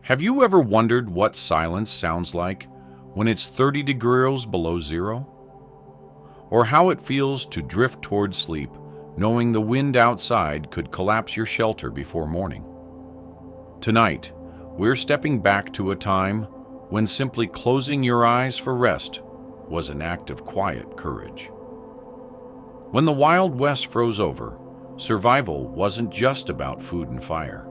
Have you ever wondered what silence sounds like when it's 30 degrees below zero? Or how it feels to drift towards sleep, knowing the wind outside could collapse your shelter before morning? Tonight, we're stepping back to a time when simply closing your eyes for rest was an act of quiet courage. When the Wild West froze over, survival wasn't just about food and fire.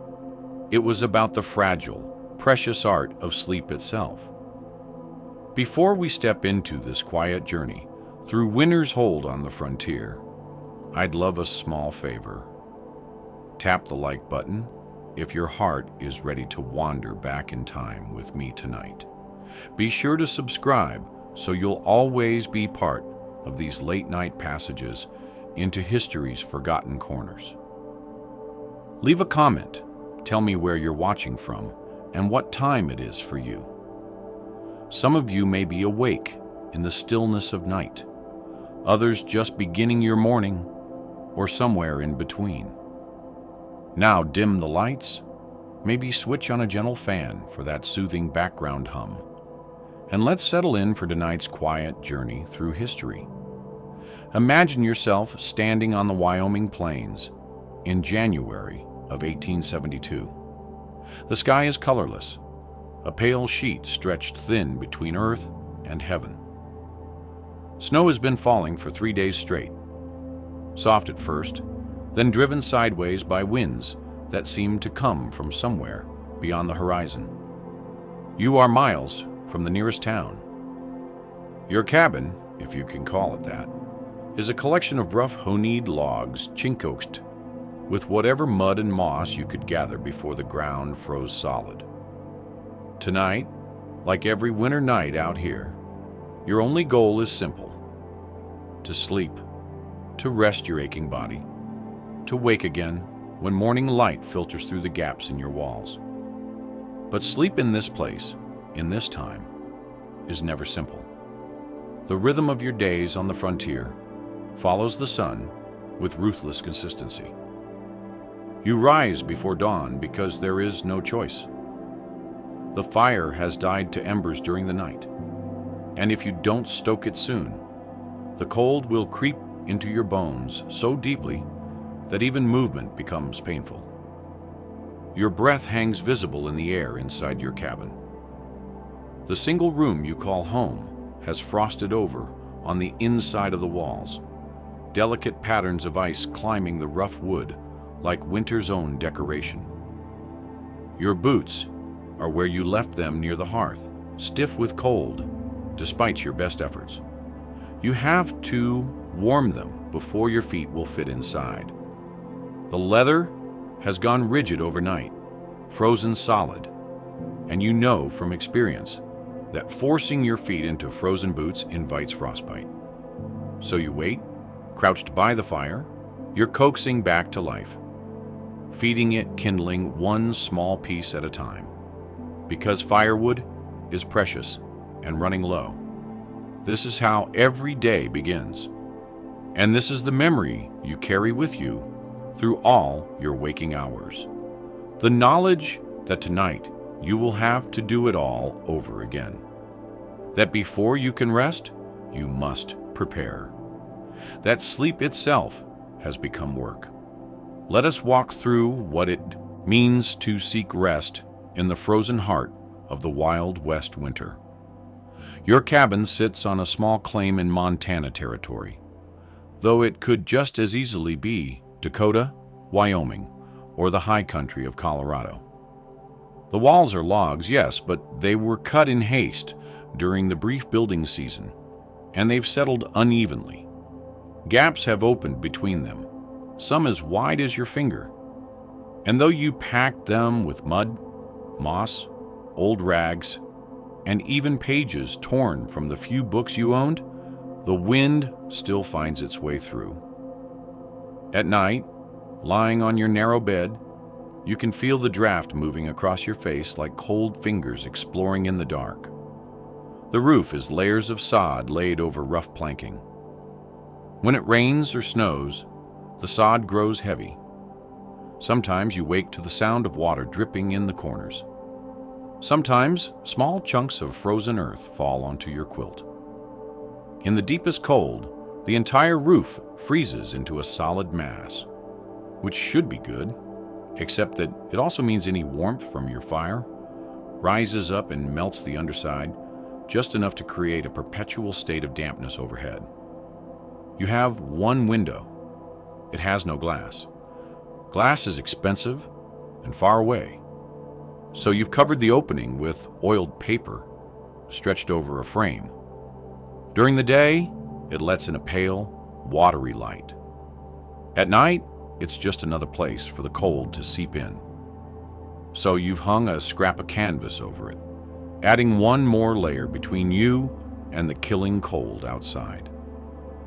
It was about the fragile, precious art of sleep itself. Before we step into this quiet journey through winter's hold on the frontier, I'd love a small favor. Tap the like button if your heart is ready to wander back in time with me tonight. Be sure to subscribe so you'll always be part of these late-night passages into history's forgotten corners. Leave a comment. Tell me where you're watching from and what time it is for you. Some of you may be awake in the stillness of night, others just beginning your morning, or somewhere in between. Now dim the lights, maybe switch on a gentle fan for that soothing background hum, and let's settle in for tonight's quiet journey through history. Imagine yourself standing on the Wyoming plains in January of 1872. The sky is colorless, a pale sheet stretched thin between earth and heaven. Snow has been falling for 3 days straight, soft at first, then driven sideways by winds that seem to come from somewhere beyond the horizon. You are miles from the nearest town. Your cabin, if you can call it that, is a collection of rough honeyed logs chinkoxed with whatever mud and moss you could gather before the ground froze solid. Tonight, like every winter night out here, your only goal is simple: to sleep, to rest your aching body, to wake again when morning light filters through the gaps in your walls. But sleep in this place, in this time, is never simple. The rhythm of your days on the frontier follows the sun with ruthless consistency. You rise before dawn because there is no choice. The fire has died to embers during the night, and if you don't stoke it soon, the cold will creep into your bones so deeply that even movement becomes painful. Your breath hangs visible in the air inside your cabin. The single room you call home has frosted over on the inside of the walls, delicate patterns of ice climbing the rough wood like winter's own decoration. Your boots are where you left them near the hearth, stiff with cold, despite your best efforts. You have to warm them before your feet will fit inside. The leather has gone rigid overnight, frozen solid, and you know from experience that forcing your feet into frozen boots invites frostbite. So you wait, crouched by the fire, you're coaxing back to life, feeding it kindling one small piece at a time. Because firewood is precious and running low, this is how every day begins. And this is the memory you carry with you through all your waking hours. The knowledge that tonight you will have to do it all over again. That before you can rest, you must prepare. That sleep itself has become work. Let us walk through what it means to seek rest in the frozen heart of the Wild West winter. Your cabin sits on a small claim in Montana territory, though it could just as easily be Dakota, Wyoming, or the high country of Colorado. The walls are logs, yes, but they were cut in haste during the brief building season, and they've settled unevenly. Gaps have opened between them, some as wide as your finger. And though you packed them with mud, moss, old rags, and even pages torn from the few books you owned, the wind still finds its way through. At night, lying on your narrow bed, you can feel the draft moving across your face like cold fingers exploring in the dark. The roof is layers of sod laid over rough planking. When it rains or snows, the sod grows heavy. Sometimes you wake to the sound of water dripping in the corners. Sometimes, small chunks of frozen earth fall onto your quilt. In the deepest cold, the entire roof freezes into a solid mass, which should be good, except that it also means any warmth from your fire rises up and melts the underside, just enough to create a perpetual state of dampness overhead. You have one window. It has no glass. Glass is expensive and far away, so you've covered the opening with oiled paper stretched over a frame. During the day, it lets in a pale, watery light. At night, it's just another place for the cold to seep in. So you've hung a scrap of canvas over it, adding one more layer between you and the killing cold outside.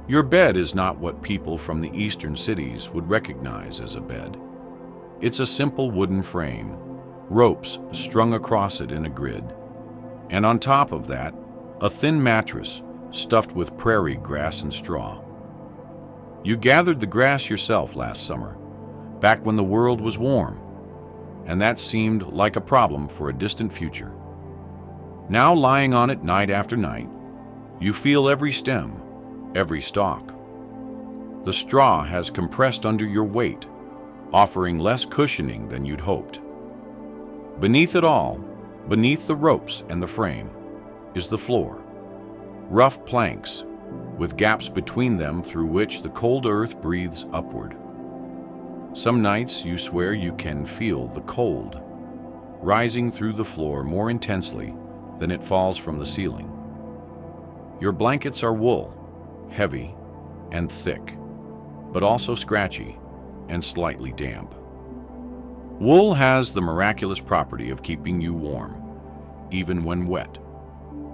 Your bed is not what people from the eastern cities would recognize as a bed. It's a simple wooden frame, ropes strung across it in a grid, and on top of that, a thin mattress stuffed with prairie grass and straw. You gathered the grass yourself last summer, back when the world was warm, and that seemed like a problem for a distant future. Now lying on it night after night, you feel every stem, every stalk. The straw has compressed under your weight, offering less cushioning than you'd hoped. Beneath it all, beneath the ropes and the frame, is the floor. Rough planks, with gaps between them through which the cold earth breathes upward. Some nights you swear you can feel the cold rising through the floor more intensely than it falls from the ceiling. Your blankets are wool, heavy and thick, but also scratchy and slightly damp. Wool has the miraculous property of keeping you warm, even when wet,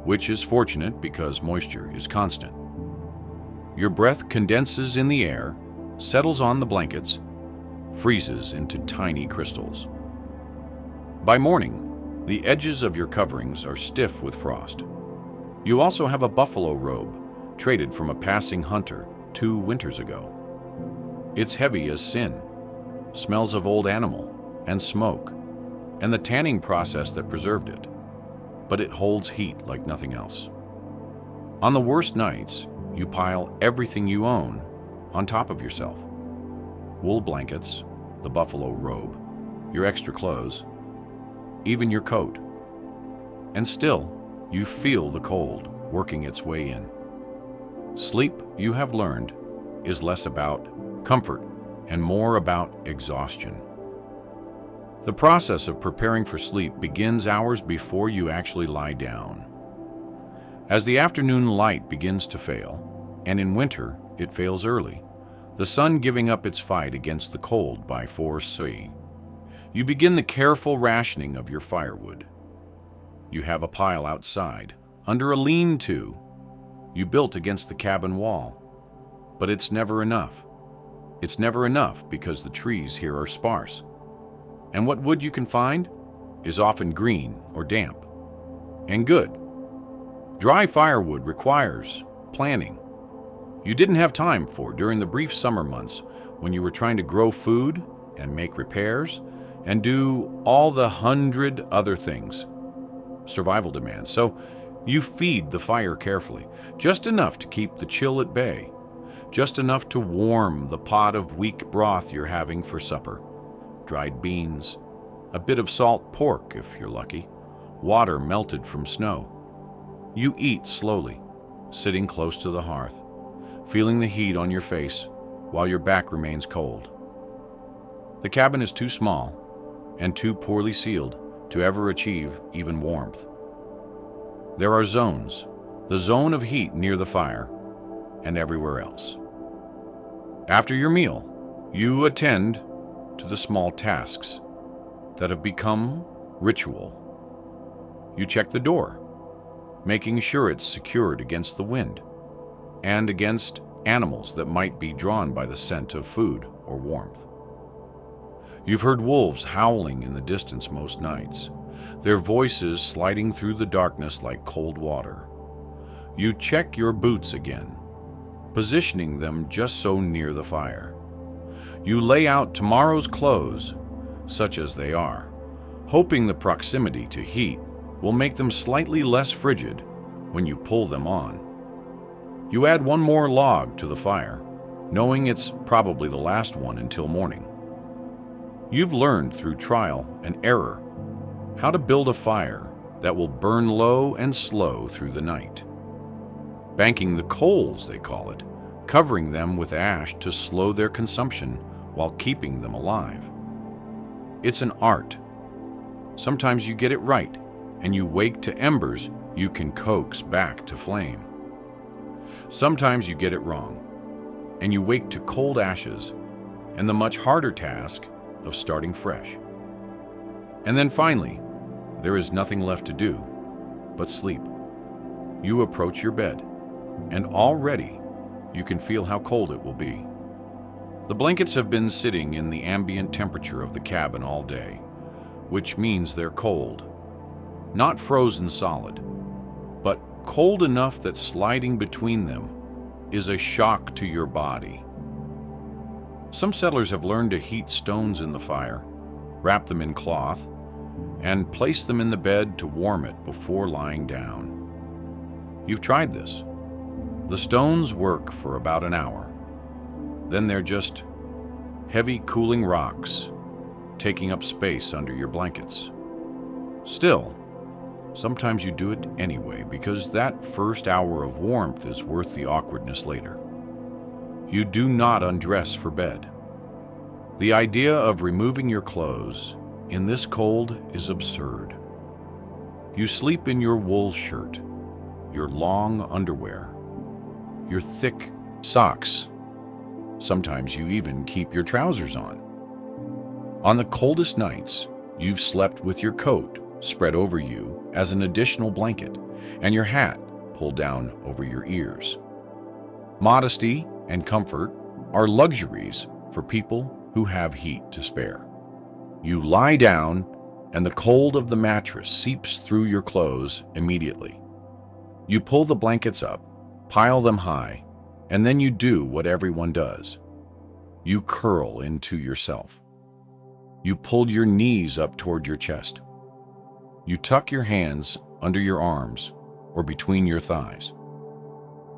which is fortunate because moisture is constant. Your breath condenses in the air, settles on the blankets, freezes into tiny crystals. By morning, the edges of your coverings are stiff with frost. You also have a buffalo robe, traded from a passing hunter 2 winters ago. It's heavy as sin, smells of old animal and smoke, and the tanning process that preserved it, but it holds heat like nothing else. On the worst nights, you pile everything you own on top of yourself. Wool blankets, the buffalo robe, your extra clothes, even your coat. And still, you feel the cold working its way in. Sleep, you have learned, is less about comfort and more about exhaustion. The process of preparing for sleep begins hours before you actually lie down. As the afternoon light begins to fail, and in winter it fails early, the sun giving up its fight against the cold by force, you begin the careful rationing of your firewood. You have a pile outside, under a lean-to, you built against the cabin wall. But it's never enough. It's never enough because the trees here are sparse. And what wood you can find is often green or damp. And good. Dry firewood requires planning. You didn't have time for during the brief summer months when you were trying to grow food and make repairs and do all the 100 other things survival demands. So you feed the fire carefully, just enough to keep the chill at bay, just enough to warm the pot of weak broth you're having for supper. Dried beans, a bit of salt pork if you're lucky, water melted from snow. You eat slowly, sitting close to the hearth, feeling the heat on your face while your back remains cold. The cabin is too small and too poorly sealed to ever achieve even warmth. There are zones, the zone of heat near the fire and everywhere else. After your meal, you attend to the small tasks that have become ritual. You check the door, making sure it's secured against the wind and against animals that might be drawn by the scent of food or warmth. You've heard wolves howling in the distance most nights, their voices sliding through the darkness like cold water. You check your boots again, positioning them just so near the fire. You lay out tomorrow's clothes, such as they are, hoping the proximity to heat will make them slightly less frigid when you pull them on. You add one more log to the fire, knowing it's probably the last one until morning. You've learned through trial and error how to build a fire that will burn low and slow through the night. Banking the coals, they call it, covering them with ash to slow their consumption while keeping them alive. It's an art. Sometimes you get it right, and you wake to embers you can coax back to flame. Sometimes you get it wrong, and you wake to cold ashes and the much harder task of starting fresh. And then finally, there is nothing left to do but sleep. You approach your bed, and already you can feel how cold it will be. The blankets have been sitting in the ambient temperature of the cabin all day, which means they're cold. Not frozen solid, but cold enough that sliding between them is a shock to your body. Some settlers have learned to heat stones in the fire, wrap them in cloth, and place them in the bed to warm it before lying down. You've tried this. The stones work for about an hour. Then they're just heavy, cooling rocks, taking up space under your blankets. Still, sometimes you do it anyway because that first hour of warmth is worth the awkwardness later. You do not undress for bed. The idea of removing your clothes in this cold is absurd. You sleep in your wool shirt, your long underwear, your thick socks. Sometimes you even keep your trousers on. On the coldest nights, you've slept with your coat spread over you as an additional blanket and your hat pulled down over your ears. Modesty and comfort are luxuries for people who have heat to spare. You lie down, and the cold of the mattress seeps through your clothes immediately. You pull the blankets up, pile them high, and then you do what everyone does. You curl into yourself. You pull your knees up toward your chest. You tuck your hands under your arms or between your thighs.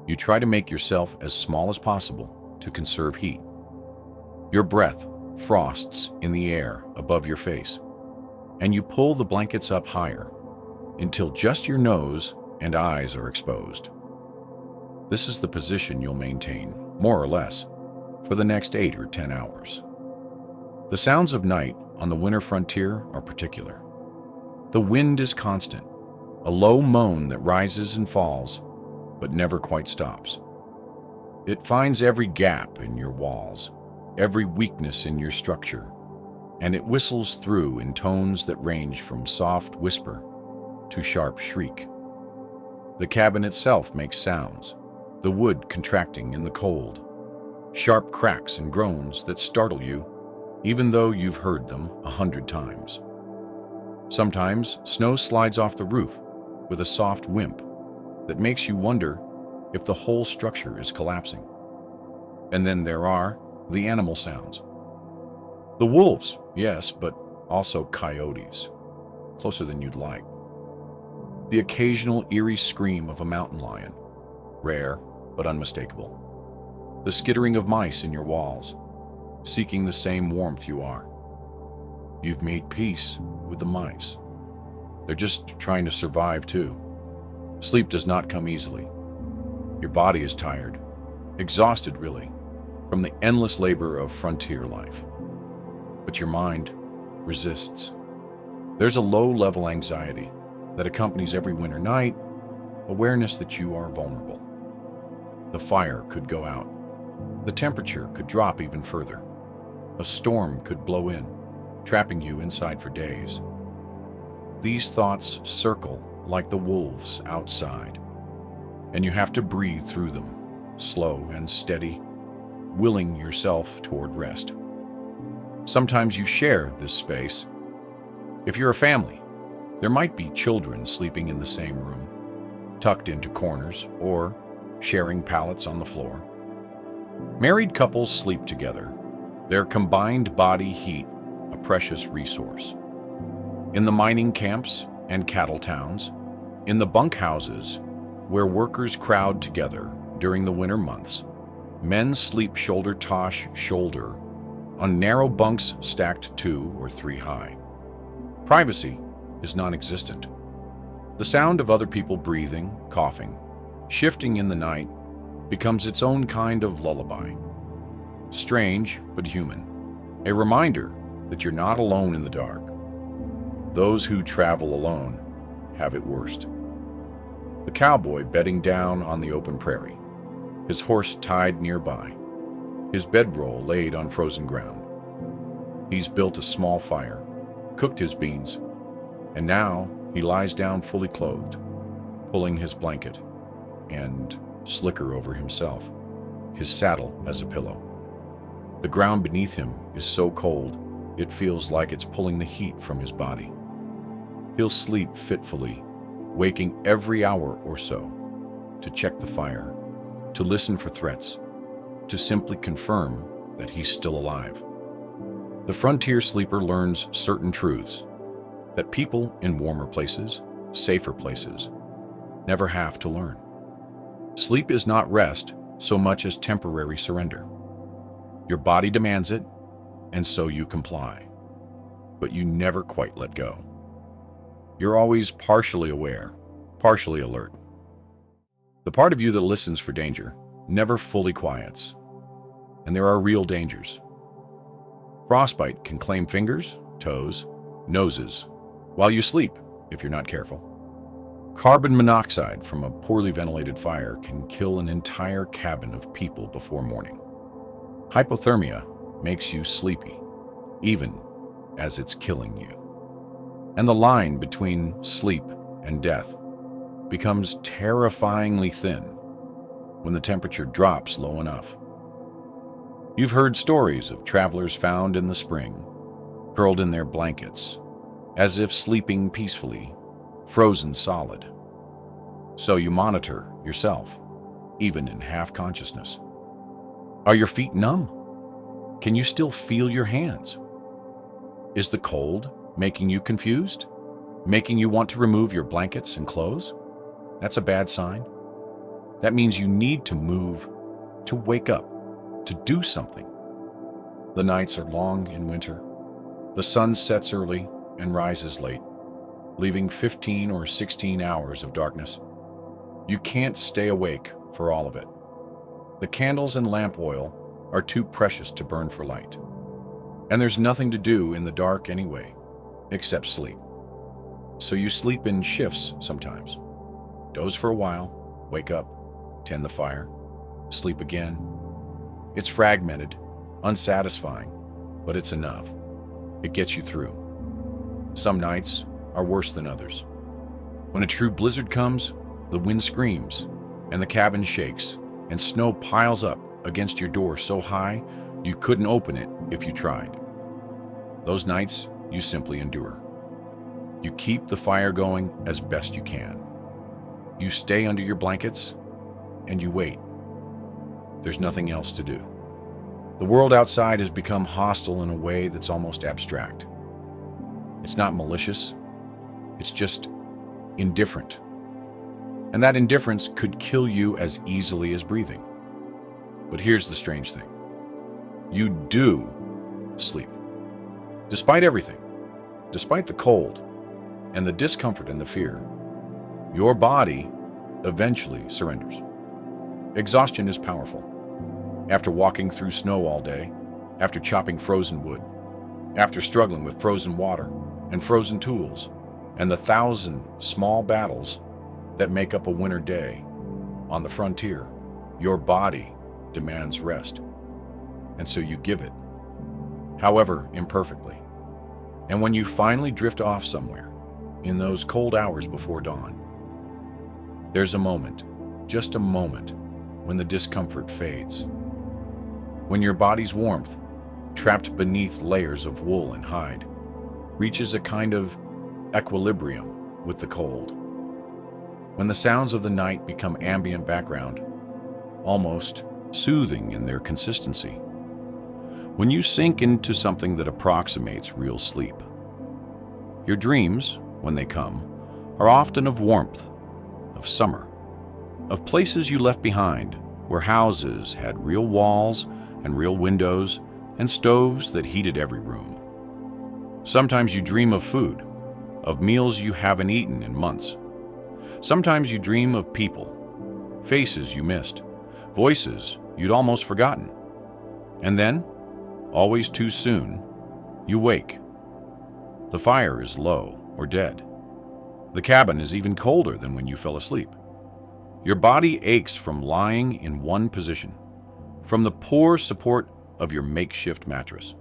You try to make yourself as small as possible to conserve heat. Your breath frosts in the air above your face, and you pull the blankets up higher until just your nose and eyes are exposed. This is the position you'll maintain, more or less, for the next 8 or 10 hours. The sounds of night on the winter frontier are particular. The wind is constant, a low moan that rises and falls, but never quite stops. It finds every gap in your walls, every weakness in your structure, and it whistles through in tones that range from soft whisper to sharp shriek. The cabin itself makes sounds, the wood contracting in the cold, sharp cracks and groans that startle you, even though you've heard them 100 times. Sometimes snow slides off the roof with a soft whimp that makes you wonder if the whole structure is collapsing. And then there are the animal sounds. The wolves, yes, but also coyotes, closer than you'd like. The occasional eerie scream of a mountain lion, rare but unmistakable. The skittering of mice in your walls, seeking the same warmth you are. You've made peace with the mice. They're just trying to survive too. Sleep does not come easily. Your body is tired, exhausted really, from the endless labor of frontier life. But your mind resists. There's a low-level anxiety that accompanies every winter night, awareness that you are vulnerable. The fire could go out. The temperature could drop even further. A storm could blow in, trapping you inside for days. These thoughts circle like the wolves outside, and you have to breathe through them, slow and steady, willing yourself toward rest. Sometimes you share this space. If you're a family, there might be children sleeping in the same room, tucked into corners, or sharing pallets on the floor. Married couples sleep together, their combined body heat a precious resource. In the mining camps and cattle towns, in the bunkhouses where workers crowd together during the winter months, men sleep shoulder to shoulder on narrow bunks stacked 2 or 3 high. Privacy is non-existent. The sound of other people breathing, coughing, shifting in the night becomes its own kind of lullaby. Strange but human. A reminder that you're not alone in the dark. Those who travel alone have it worst. The cowboy bedding down on the open prairie, his horse tied nearby, his bedroll laid on frozen ground. He's built a small fire, cooked his beans, and now he lies down fully clothed, pulling his blanket and slicker over himself, his saddle as a pillow. The ground beneath him is so cold, it feels like it's pulling the heat from his body. He'll sleep fitfully, waking every hour or so to check the fire, to listen for threats, to simply confirm that he's still alive. The frontier sleeper learns certain truths that people in warmer places, safer places, never have to learn. Sleep is not rest so much as temporary surrender. Your body demands it, and so you comply. But you never quite let go. You're always partially aware, partially alert. The part of you that listens for danger never fully quiets. And there are real dangers. Frostbite can claim fingers, toes, noses, while you sleep, if you're not careful. Carbon monoxide from a poorly ventilated fire can kill an entire cabin of people before morning. Hypothermia makes you sleepy, even as it's killing you. And the line between sleep and death becomes terrifyingly thin when the temperature drops low enough. You've heard stories of travelers found in the spring, curled in their blankets, as if sleeping peacefully, frozen solid. So you monitor yourself, even in half consciousness. Are your feet numb? Can you still feel your hands? Is the cold making you confused? Making you want to remove your blankets and clothes? That's a bad sign. That means you need to move, to wake up, to do something. The nights are long in winter. The sun sets early and rises late, leaving 15 or 16 hours of darkness. You can't stay awake for all of it. The candles and lamp oil are too precious to burn for light. And there's nothing to do in the dark anyway, except sleep. So you sleep in shifts sometimes. Doze for a while, wake up, tend the fire, sleep again. It's fragmented, unsatisfying, but it's enough. It gets you through. Some nights are worse than others. When a true blizzard comes, the wind screams, and the cabin shakes, and snow piles up against your door so high you couldn't open it if you tried. Those nights, you simply endure. You keep the fire going as best you can. You stay under your blankets, and you wait. There's nothing else to do. The world outside has become hostile in a way that's almost abstract. It's not malicious, it's just indifferent. And that indifference could kill you as easily as breathing. But here's the strange thing. You do sleep. Despite everything, despite the cold and the discomfort and the fear, your body eventually surrenders. Exhaustion is powerful. After walking through snow all day, after chopping frozen wood, after struggling with frozen water and frozen tools, and the 1,000 small battles that make up a winter day on the frontier, your body demands rest. And so you give it, however imperfectly. And when you finally drift off somewhere, in those cold hours before dawn, there's a moment, just a moment, when the discomfort fades. When your body's warmth, trapped beneath layers of wool and hide, reaches a kind of equilibrium with the cold. When the sounds of the night become ambient background, almost soothing in their consistency. When you sink into something that approximates real sleep. Your dreams, when they come, are often of warmth, of summer, of places you left behind, where houses had real walls and real windows and stoves that heated every room. Sometimes you dream of food, of meals you haven't eaten in months. Sometimes you dream of people, faces you missed, voices you'd almost forgotten. And then, always too soon, you wake. The fire is low or dead. The cabin is even colder than when you fell asleep. Your body aches from lying in one position, from the poor support of your makeshift mattress,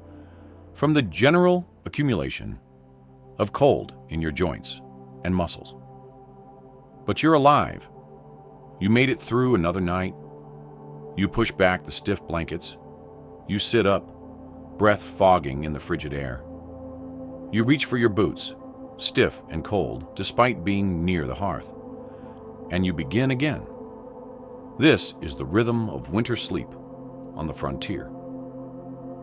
from the general accumulation of cold in your joints and muscles. But you're alive. You made it through another night. You push back the stiff blankets. You sit up, breath fogging in the frigid air. You reach for your boots, stiff and cold despite being near the hearth. And you begin again. This is the rhythm of winter sleep on the frontier.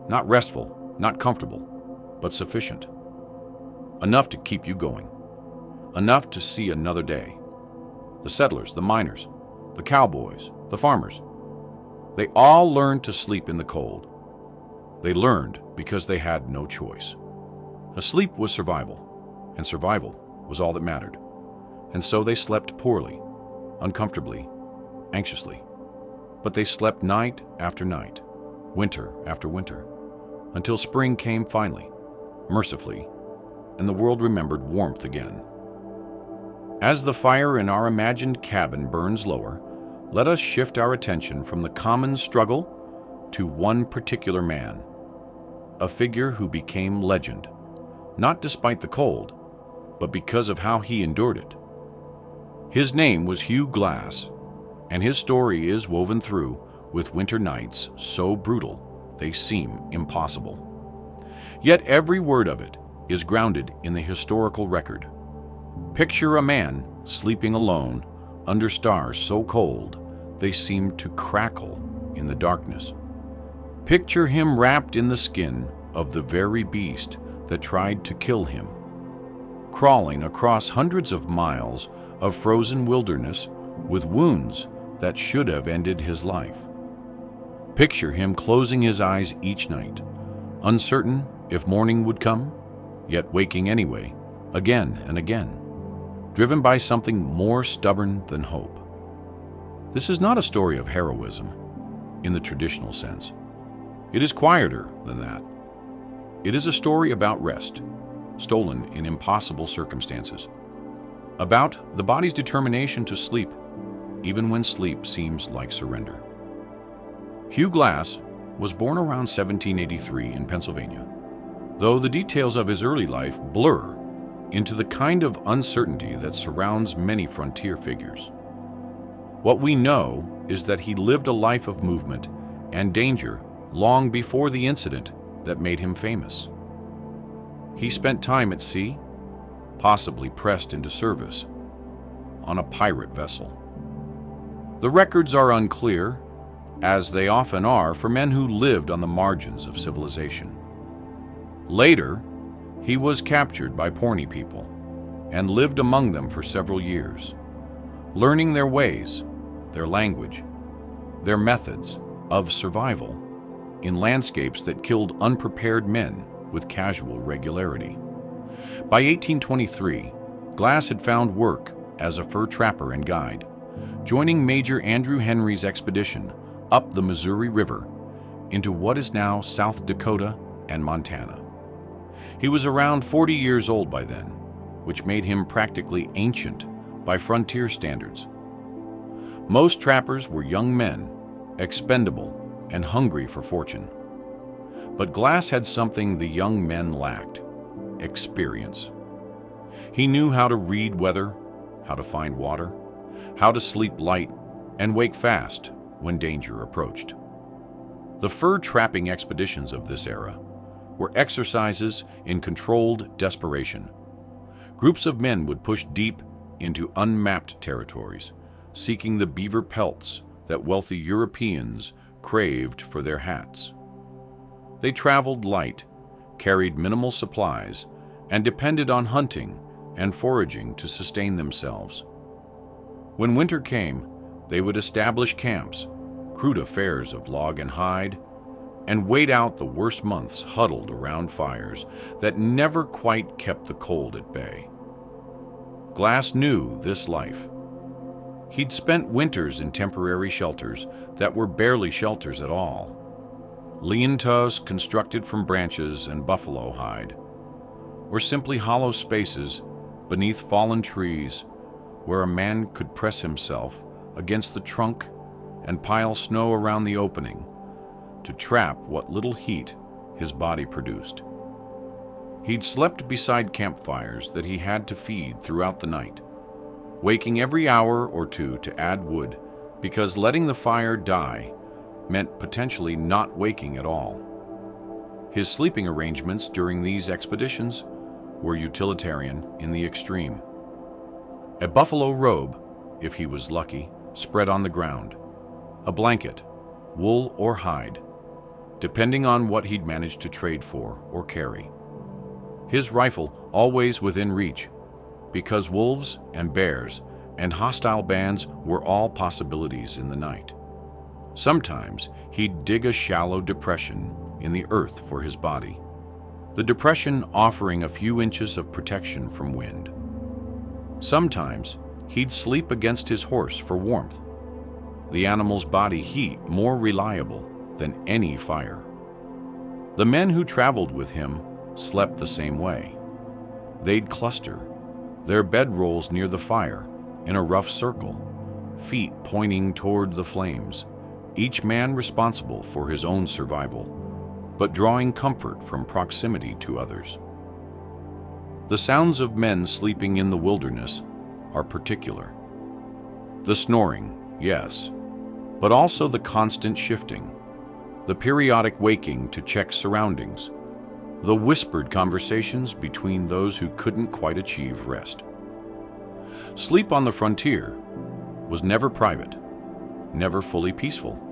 Not restful, not comfortable, but sufficient. Enough to keep you going. Enough to see another day. The settlers, the miners, the cowboys, the farmers, they all learned to sleep in the cold. They learned because they had no choice. Sleep was survival, and survival was all that mattered. And so they slept poorly, uncomfortably, anxiously. But they slept night after night, winter after winter, until spring came finally, mercifully, and the world remembered warmth again. As the fire in our imagined cabin burns lower, let us shift our attention from the common struggle to one particular man, a figure who became legend, not despite the cold, but because of how he endured it. His name was Hugh Glass, and his story is woven through with winter nights so brutal they seem impossible. Yet every word of it is grounded in the historical record. Picture a man sleeping alone under stars so cold they seem to crackle in the darkness. Picture him wrapped in the skin of the very beast that tried to kill him, crawling across hundreds of miles of frozen wilderness with wounds that should have ended his life. Picture him closing his eyes each night, uncertain if morning would come, yet waking anyway, again and again, driven by something more stubborn than hope. This is not a story of heroism in the traditional sense. It is quieter than that. It is a story about rest, stolen in impossible circumstances, about the body's determination to sleep, even when sleep seems like surrender. Hugh Glass was born around 1783 in Pennsylvania, though the details of his early life blur into the kind of uncertainty that surrounds many frontier figures. What we know is that he lived a life of movement and danger long before the incident that made him famous. He spent time at sea, possibly pressed into service on a pirate vessel. The records are unclear, as they often are for men who lived on the margins of civilization. Later, he was captured by Pawnee people and lived among them for several years, learning their ways, their language, their methods of survival in landscapes that killed unprepared men with casual regularity. By 1823, Glass had found work as a fur trapper and guide, joining Major Andrew Henry's expedition up the Missouri River into what is now South Dakota and Montana. He was around 40 years old by then, which made him practically ancient by frontier standards. Most trappers were young men, expendable and hungry for fortune. But Glass had something the young men lacked: experience. He knew how to read weather, how to find water, how to sleep light and wake fast when danger approached. The fur trapping expeditions of this era were exercises in controlled desperation. Groups of men would push deep into unmapped territories, seeking the beaver pelts that wealthy Europeans craved for their hats. They traveled light, carried minimal supplies, and depended on hunting and foraging to sustain themselves. When winter came, they would establish camps, crude affairs of log and hide, and wait out the worst months huddled around fires that never quite kept the cold at bay. Glass knew this life. He'd spent winters in temporary shelters that were barely shelters at all. Lean-tos constructed from branches and buffalo hide, or simply hollow spaces beneath fallen trees where a man could press himself against the trunk and pile snow around the opening to trap what little heat his body produced. He'd slept beside campfires that he had to feed throughout the night, waking every hour or two to add wood because letting the fire die meant potentially not waking at all. His sleeping arrangements during these expeditions were utilitarian in the extreme. A buffalo robe, if he was lucky, spread on the ground. A blanket, wool or hide, depending on what he'd managed to trade for or carry. His rifle always within reach, because wolves and bears and hostile bands were all possibilities in the night. Sometimes he'd dig a shallow depression in the earth for his body, the depression offering a few inches of protection from wind. Sometimes he'd sleep against his horse for warmth, the animal's body heat more reliable than any fire. The men who traveled with him slept the same way. They'd cluster, their bedrolls near the fire, in a rough circle, feet pointing toward the flames, each man responsible for his own survival, but drawing comfort from proximity to others. The sounds of men sleeping in the wilderness are particular. The snoring, yes, but also the constant shifting, the periodic waking to check surroundings, the whispered conversations between those who couldn't quite achieve rest. Sleep on the frontier was never private, never fully peaceful.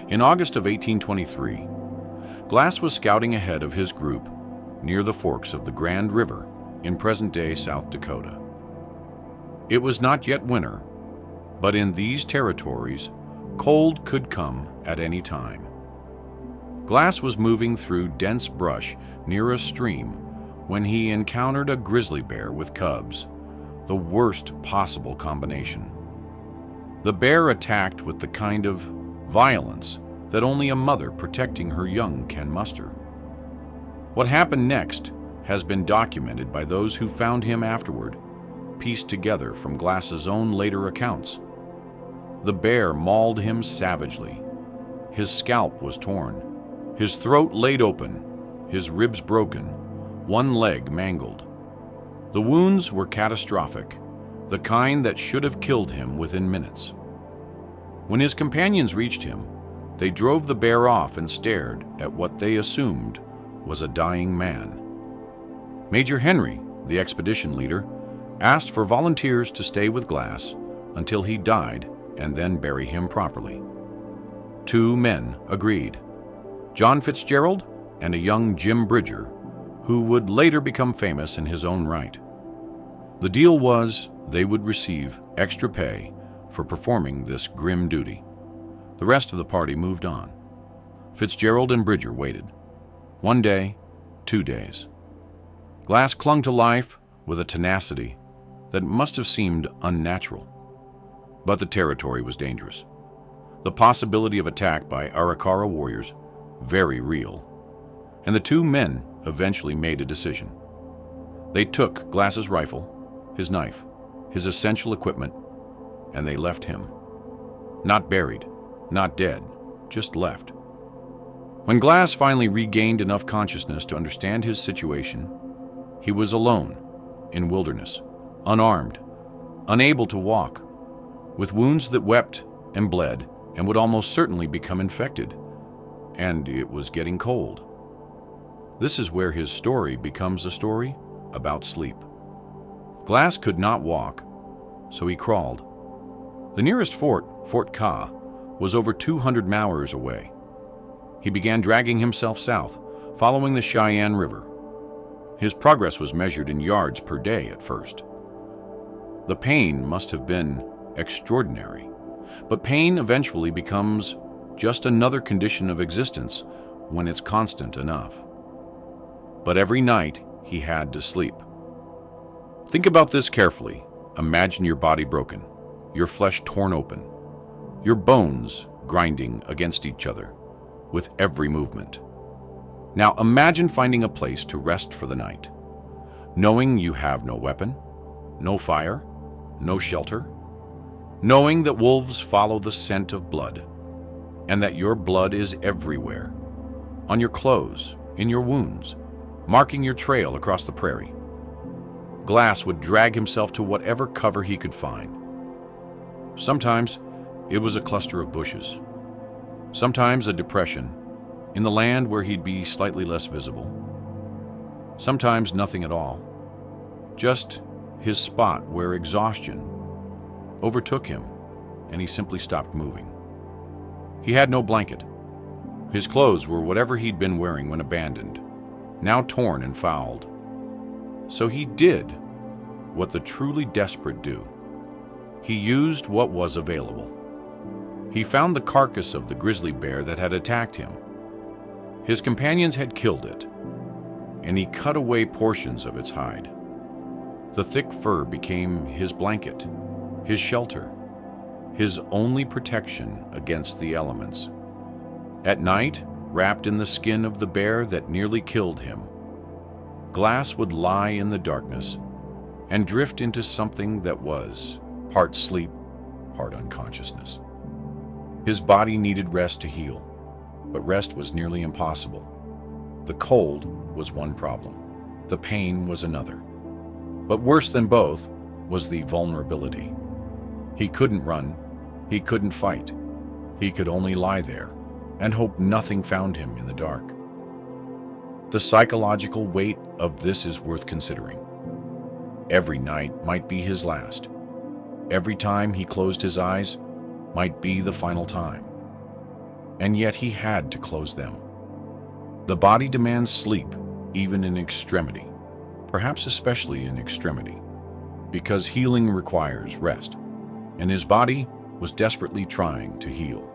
In August of 1823, Glass was scouting ahead of his group near the forks of the Grand River in present-day South Dakota. It was not yet winter, but in these territories, cold could come at any time. Glass was moving through dense brush near a stream when he encountered a grizzly bear with cubs, the worst possible combination. The bear attacked with the kind of violence that only a mother protecting her young can muster. What happened next has been documented by those who found him afterward, pieced together from Glass's own later accounts. The bear mauled him savagely. His scalp was torn, his throat laid open, his ribs broken, one leg mangled. The wounds were catastrophic, the kind that should have killed him within minutes. When his companions reached him, they drove the bear off and stared at what they assumed was a dying man. Major Henry, the expedition leader, asked for volunteers to stay with Glass until he died and then bury him properly. 2 men agreed, John Fitzgerald and a young Jim Bridger, who would later become famous in his own right. The deal was they would receive extra pay for performing this grim duty. The rest of the party moved on. Fitzgerald and Bridger waited. 1 day, 2 days. Glass clung to life with a tenacity that must have seemed unnatural. But the territory was dangerous. The possibility of attack by Arikara warriors, very real. And the 2 men eventually made a decision. They took Glass's rifle, his knife, his essential equipment, and they left him. Not buried, not dead, just left. When Glass finally regained enough consciousness to understand his situation, he was alone, in wilderness, unarmed, unable to walk, with wounds that wept and bled and would almost certainly become infected. And it was getting cold. This is where his story becomes a story about sleep. Glass could not walk, so he crawled. The nearest fort, Fort Ka, was over 200 miles away. He began dragging himself south, following the Cheyenne River. His progress was measured in yards per day at first. The pain must have been extraordinary, but pain eventually becomes just another condition of existence when it's constant enough. But every night he had to sleep. Think about this carefully. Imagine your body broken, your flesh torn open, your bones grinding against each other with every movement. Now imagine finding a place to rest for the night, knowing you have no weapon, no fire, no shelter, knowing that wolves follow the scent of blood, and that your blood is everywhere, on your clothes, in your wounds, marking your trail across the prairie. Glass would drag himself to whatever cover he could find. Sometimes it was a cluster of bushes, sometimes a depression in the land where he'd be slightly less visible, sometimes nothing at all, just his spot where exhaustion overtook him and he simply stopped moving. He had no blanket. His clothes were whatever he'd been wearing when abandoned, now torn and fouled. So he did what the truly desperate do. He used what was available. He found the carcass of the grizzly bear that had attacked him. His companions had killed it, and he cut away portions of its hide. The thick fur became his blanket, his shelter, his only protection against the elements. At night, wrapped in the skin of the bear that nearly killed him, Glass would lie in the darkness and drift into something that was part sleep, part unconsciousness. His body needed rest to heal, but rest was nearly impossible. The cold was one problem. The pain was another. But worse than both was the vulnerability. He couldn't run. He couldn't fight. He could only lie there and hope nothing found him in the dark. The psychological weight of this is worth considering. Every night might be his last. Every time he closed his eyes might be the final time. And yet he had to close them. The body demands sleep, even in extremity, perhaps especially in extremity, because healing requires rest, and his body was desperately trying to heal.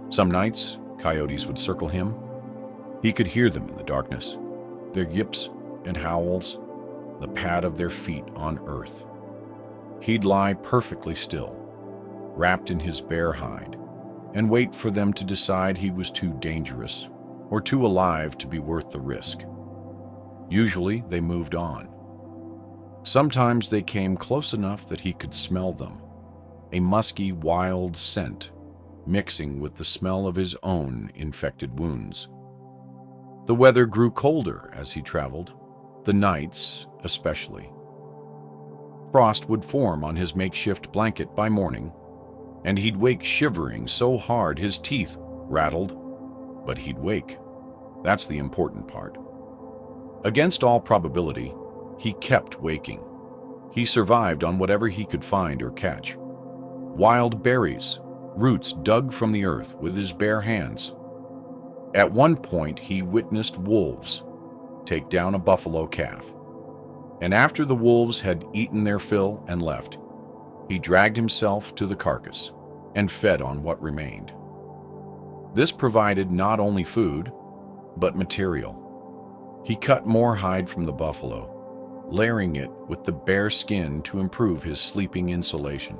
Some nights, coyotes would circle him. He could hear them in the darkness, their yips and howls, the pad of their feet on earth. He'd lie perfectly still, wrapped in his bear hide, and wait for them to decide he was too dangerous or too alive to be worth the risk. Usually, they moved on. Sometimes they came close enough that he could smell them, a musky, wild scent mixing with the smell of his own infected wounds. The weather grew colder as he traveled, the nights especially. Frost would form on his makeshift blanket by morning, and he'd wake shivering so hard his teeth rattled, but he'd wake. That's the important part. Against all probability, he kept waking. He survived on whatever he could find or catch. Wild berries, roots dug from the earth with his bare hands. At one point, he witnessed wolves take down a buffalo calf. And after the wolves had eaten their fill and left, he dragged himself to the carcass and fed on what remained. This provided not only food, but material. He cut more hide from the buffalo, layering it with the bare skin to improve his sleeping insulation.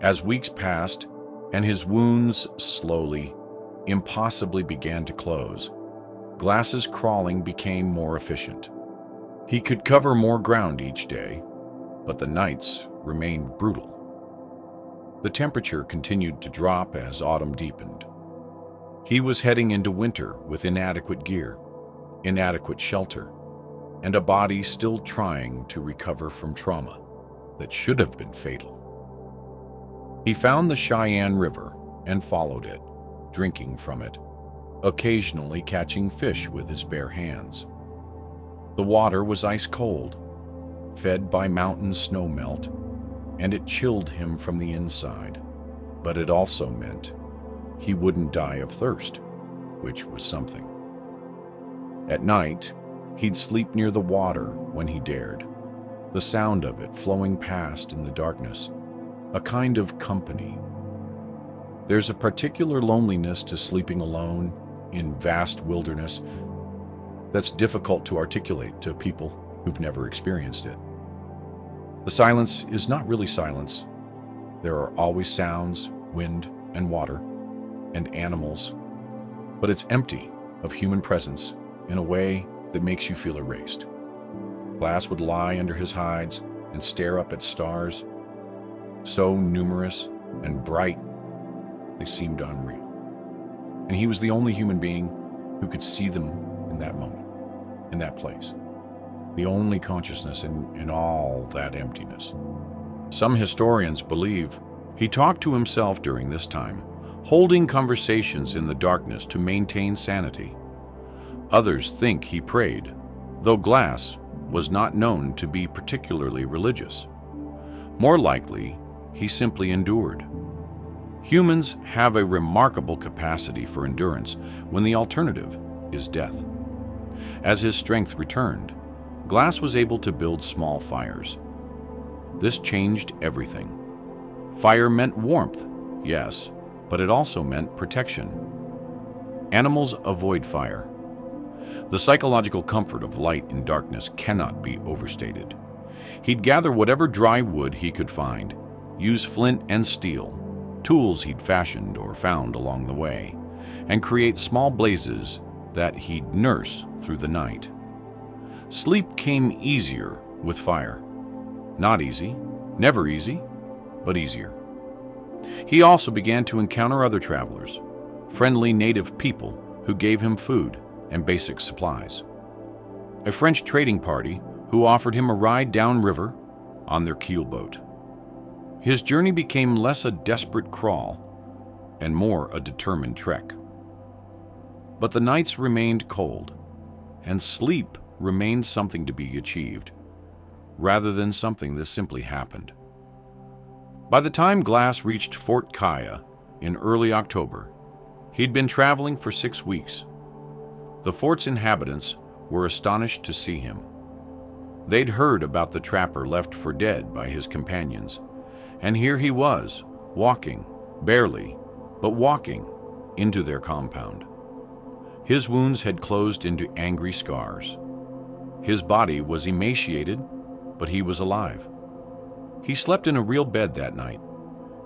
As weeks passed and his wounds slowly, impossibly began to close, Glass's crawling became more efficient. He could cover more ground each day, but the nights remained brutal. The temperature continued to drop as autumn deepened. He was heading into winter with inadequate gear, inadequate shelter, and a body still trying to recover from trauma that should have been fatal. He found the Cheyenne River and followed it, drinking from it, occasionally catching fish with his bare hands. The water was ice cold, fed by mountain snowmelt, and it chilled him from the inside, but it also meant he wouldn't die of thirst, which was something. At night, He'd sleep near the water when he dared, the sound of it flowing past in the darkness, a kind of company. There's a particular loneliness to sleeping alone in vast wilderness that's difficult to articulate to people who've never experienced it. The silence is not really silence. There are always sounds, wind and water, and animals, but it's empty of human presence in a way that makes you feel erased. Glass would lie under his hides and stare up at stars, so numerous and bright they seemed unreal. And he was the only human being who could see them in that moment, in that place. The only consciousness in all that emptiness. Some historians believe he talked to himself during this time, holding conversations in the darkness to maintain sanity. Others think he prayed, though Glass was not known to be particularly religious. More likely, he simply endured. Humans have a remarkable capacity for endurance when the alternative is death. As his strength returned, Glass was able to build small fires. This changed everything. Fire meant warmth, yes, but it also meant protection. Animals avoid fire. The psychological comfort of light in darkness cannot be overstated. He'd gather whatever dry wood he could find, use flint and steel, tools he'd fashioned or found along the way, and create small blazes that he'd nurse through the night. Sleep came easier with fire. Not easy, never easy, but easier. He also began to encounter other travelers, friendly native people who gave him food and basic supplies. A French trading party who offered him a ride downriver on their keelboat. His journey became less a desperate crawl and more a determined trek. But the nights remained cold, and sleep remained something to be achieved, rather than something that simply happened. By the time Glass reached Fort Kaya in early October, he'd been traveling for 6 weeks. The fort's inhabitants were astonished to see him. They'd heard about the trapper left for dead by his companions, and here he was, walking, barely, but walking, into their compound. His wounds had closed into angry scars. His body was emaciated, but he was alive. He slept in a real bed that night,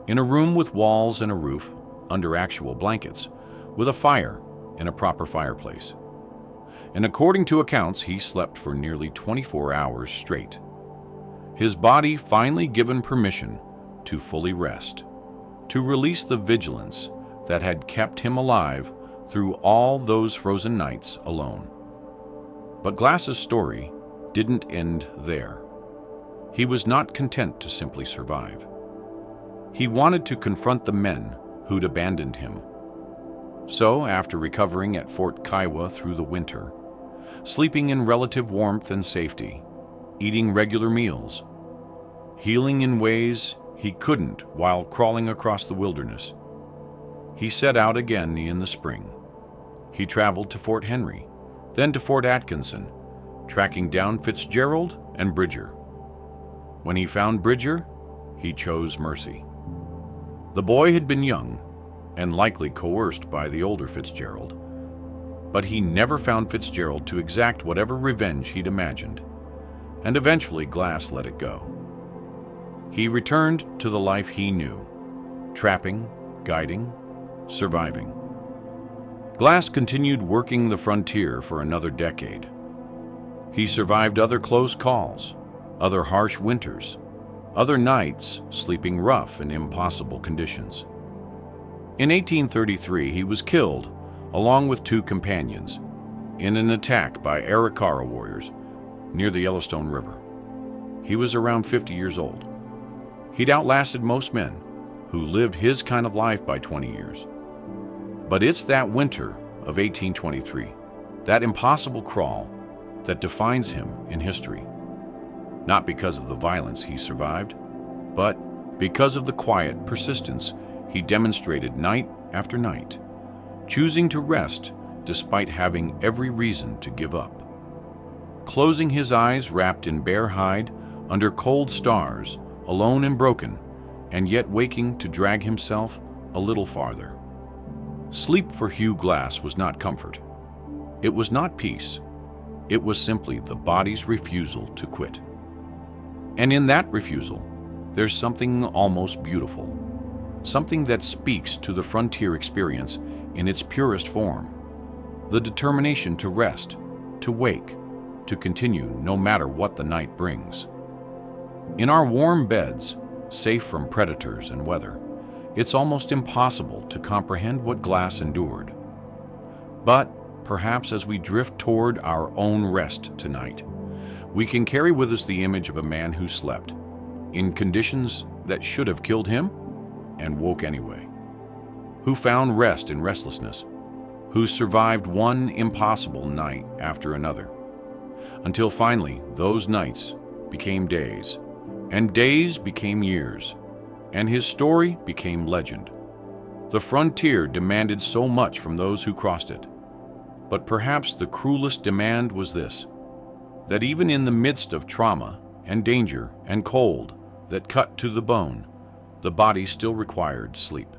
in a room with walls and a roof, under actual blankets, with a fire and a proper fireplace. And according to accounts, he slept for nearly 24 hours straight. His body finally given permission to fully rest, to release the vigilance that had kept him alive through all those frozen nights alone. But Glass's story didn't end there. He was not content to simply survive. He wanted to confront the men who'd abandoned him. So, after recovering at Fort Kiowa through the winter, sleeping in relative warmth and safety, eating regular meals, healing in ways he couldn't while crawling across the wilderness, he set out again in the spring. He traveled to Fort Henry, then to Fort Atkinson, tracking down Fitzgerald and Bridger. When he found Bridger, he chose mercy. The boy had been young and likely coerced by the older Fitzgerald, but he never found Fitzgerald to exact whatever revenge he'd imagined, and eventually Glass let it go. He returned to the life he knew, trapping, guiding, surviving. Glass continued working the frontier for another decade. He survived other close calls, other harsh winters, other nights sleeping rough in impossible conditions. In 1833, he was killed, along with 2 companions, in an attack by Arikara warriors near the Yellowstone River. He was around 50 years old. He'd outlasted most men who lived his kind of life by 20 years. But it's that winter of 1823, that impossible crawl, that defines him in history. Not because of the violence he survived, but because of the quiet persistence he demonstrated night after night, choosing to rest despite having every reason to give up. closing his eyes wrapped in bare hide under cold stars, alone and broken, and yet waking to drag himself a little farther. Sleep for Hugh Glass was not comfort. It was not peace. It was simply the body's refusal to quit. And in that refusal, there's something almost beautiful, something that speaks to the frontier experience in its purest form, the determination to rest, to wake, to continue no matter what the night brings. In our warm beds, safe from predators and weather, it's almost impossible to comprehend what Glass endured. But perhaps as we drift toward our own rest tonight, we can carry with us the image of a man who slept in conditions that should have killed him and woke anyway, who found rest in restlessness, who survived one impossible night after another, until finally those nights became days, and days became years, and his story became legend. The frontier demanded so much from those who crossed it, but perhaps the cruelest demand was this: that even in the midst of trauma and danger and cold that cut to the bone, the body still required sleep,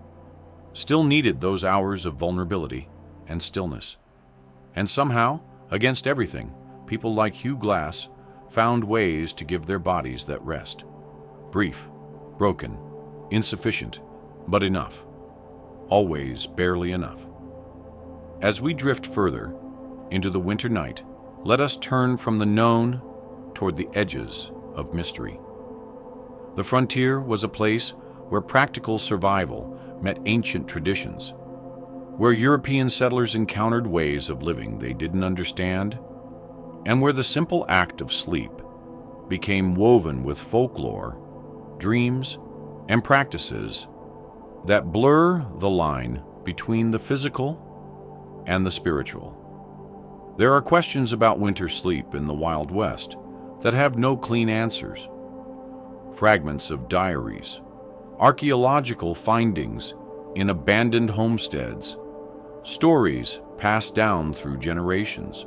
still needed those hours of vulnerability and stillness. And somehow, against everything, people like Hugh Glass found ways to give their bodies that rest. Brief, broken, insufficient, but enough. Always barely enough. As we drift further into the winter night, let us turn from the known toward the edges of mystery. The frontier was a place where practical survival met ancient traditions, where European settlers encountered ways of living they didn't understand, and where the simple act of sleep became woven with folklore, dreams, and practices that blur the line between the physical and the spiritual. There are questions about winter sleep in the Wild West that have no clean answers. Fragments of diaries, archaeological findings in abandoned homesteads, stories passed down through generations.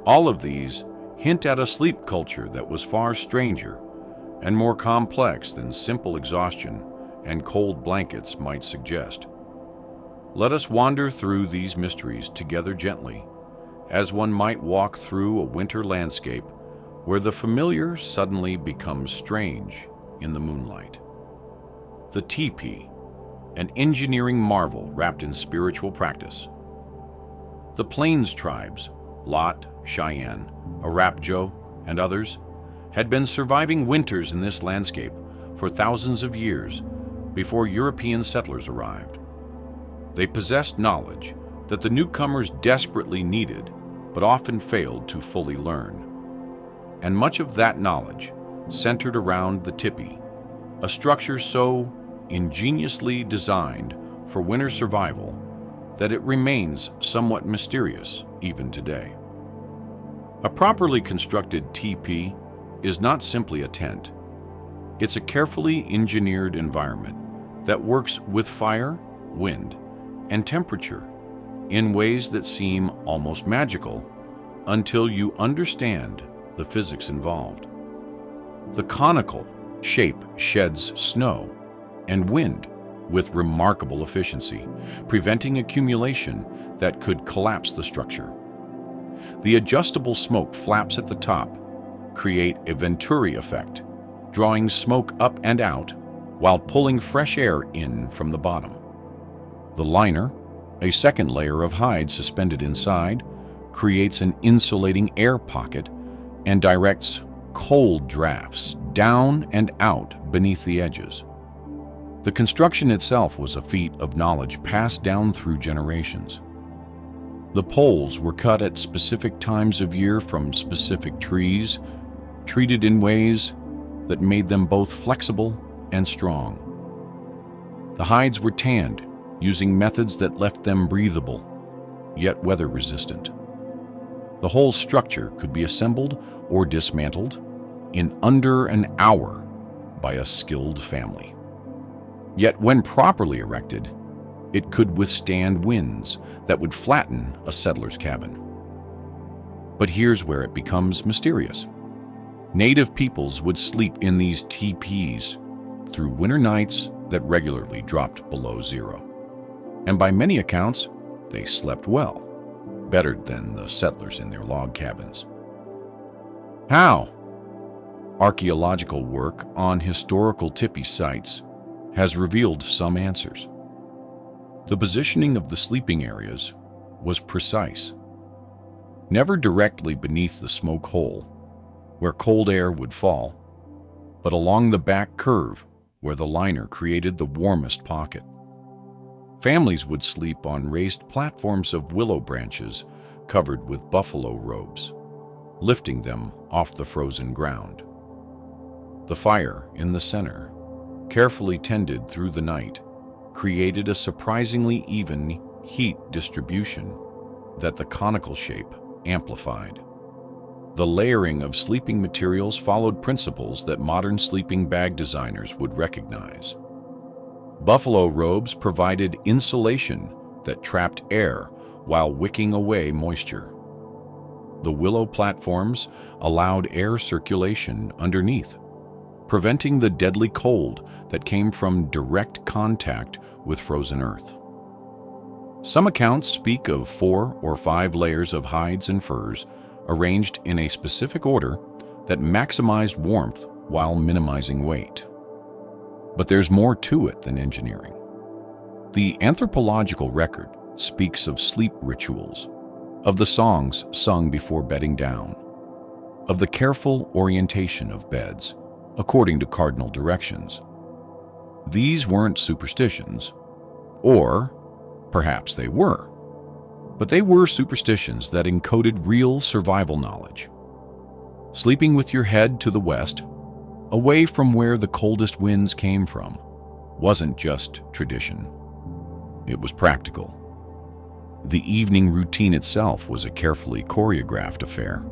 All of these hint at a sleep culture that was far stranger and more complex than simple exhaustion and cold blankets might suggest. Let us wander through these mysteries together gently, as one might walk through a winter landscape where the familiar suddenly becomes strange in the moonlight. The teepee, an engineering marvel wrapped in spiritual practice. The Plains tribes, Lot, Cheyenne, Arapjo, and others, had been surviving winters in this landscape for thousands of years before European settlers arrived. They possessed knowledge that the newcomers desperately needed, but often failed to fully learn. And much of that knowledge centered around the tipi, a structure so ingeniously designed for winter survival that it remains somewhat mysterious even today. A properly constructed teepee is not simply a tent. It's a carefully engineered environment that works with fire, wind, and temperature in ways that seem almost magical until you understand the physics involved. The conical shape sheds snow and wind with remarkable efficiency, preventing accumulation that could collapse the structure. The adjustable smoke flaps at the top create a venturi effect, drawing smoke up and out while pulling fresh air in from the bottom. The liner, a second layer of hide suspended inside, creates an insulating air pocket and directs cold drafts down and out beneath the edges. The construction itself was a feat of knowledge passed down through generations. The poles were cut at specific times of year from specific trees, treated in ways that made them both flexible and strong. The hides were tanned using methods that left them breathable, yet weather-resistant. The whole structure could be assembled or dismantled in under an hour by a skilled family. Yet when properly erected, it could withstand winds that would flatten a settler's cabin. But here's where it becomes mysterious. Native peoples would sleep in these teepees through winter nights that regularly dropped below zero. And by many accounts, they slept well, better than the settlers in their log cabins. How? Archaeological work on historical tipi sites has revealed some answers. The positioning of the sleeping areas was precise. Never directly beneath the smoke hole, where cold air would fall, but along the back curve where the liner created the warmest pocket. Families would sleep on raised platforms of willow branches covered with buffalo robes, lifting them off the frozen ground. The fire in the center, carefully tended through the night, created a surprisingly even heat distribution that the conical shape amplified. The layering of sleeping materials followed principles that modern sleeping bag designers would recognize. Buffalo robes provided insulation that trapped air while wicking away moisture. The willow platforms allowed air circulation underneath, preventing the deadly cold that came from direct contact with frozen earth. Some accounts speak of 4 or 5 layers of hides and furs arranged in a specific order that maximized warmth while minimizing weight. But there's more to it than engineering. The anthropological record speaks of sleep rituals, of the songs sung before bedding down, of the careful orientation of beds according to cardinal directions. These weren't superstitions, or perhaps they were, but they were superstitions that encoded real survival knowledge. Sleeping with your head to the west, away from where the coldest winds came from, wasn't just tradition. It was practical. The evening routine itself was a carefully choreographed affair.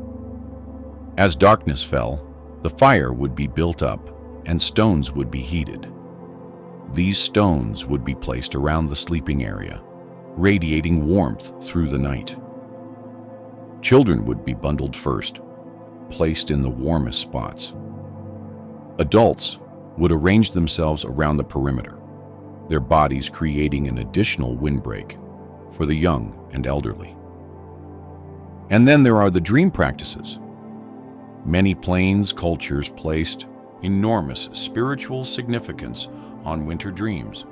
As darkness fell, the fire would be built up and stones would be heated. These stones would be placed around the sleeping area, radiating warmth through the night. Children would be bundled first, placed in the warmest spots. Adults would arrange themselves around the perimeter, their bodies creating an additional windbreak for the young and elderly. And then there are the dream practices. Many plains cultures placed enormous spiritual significance on winter dreams.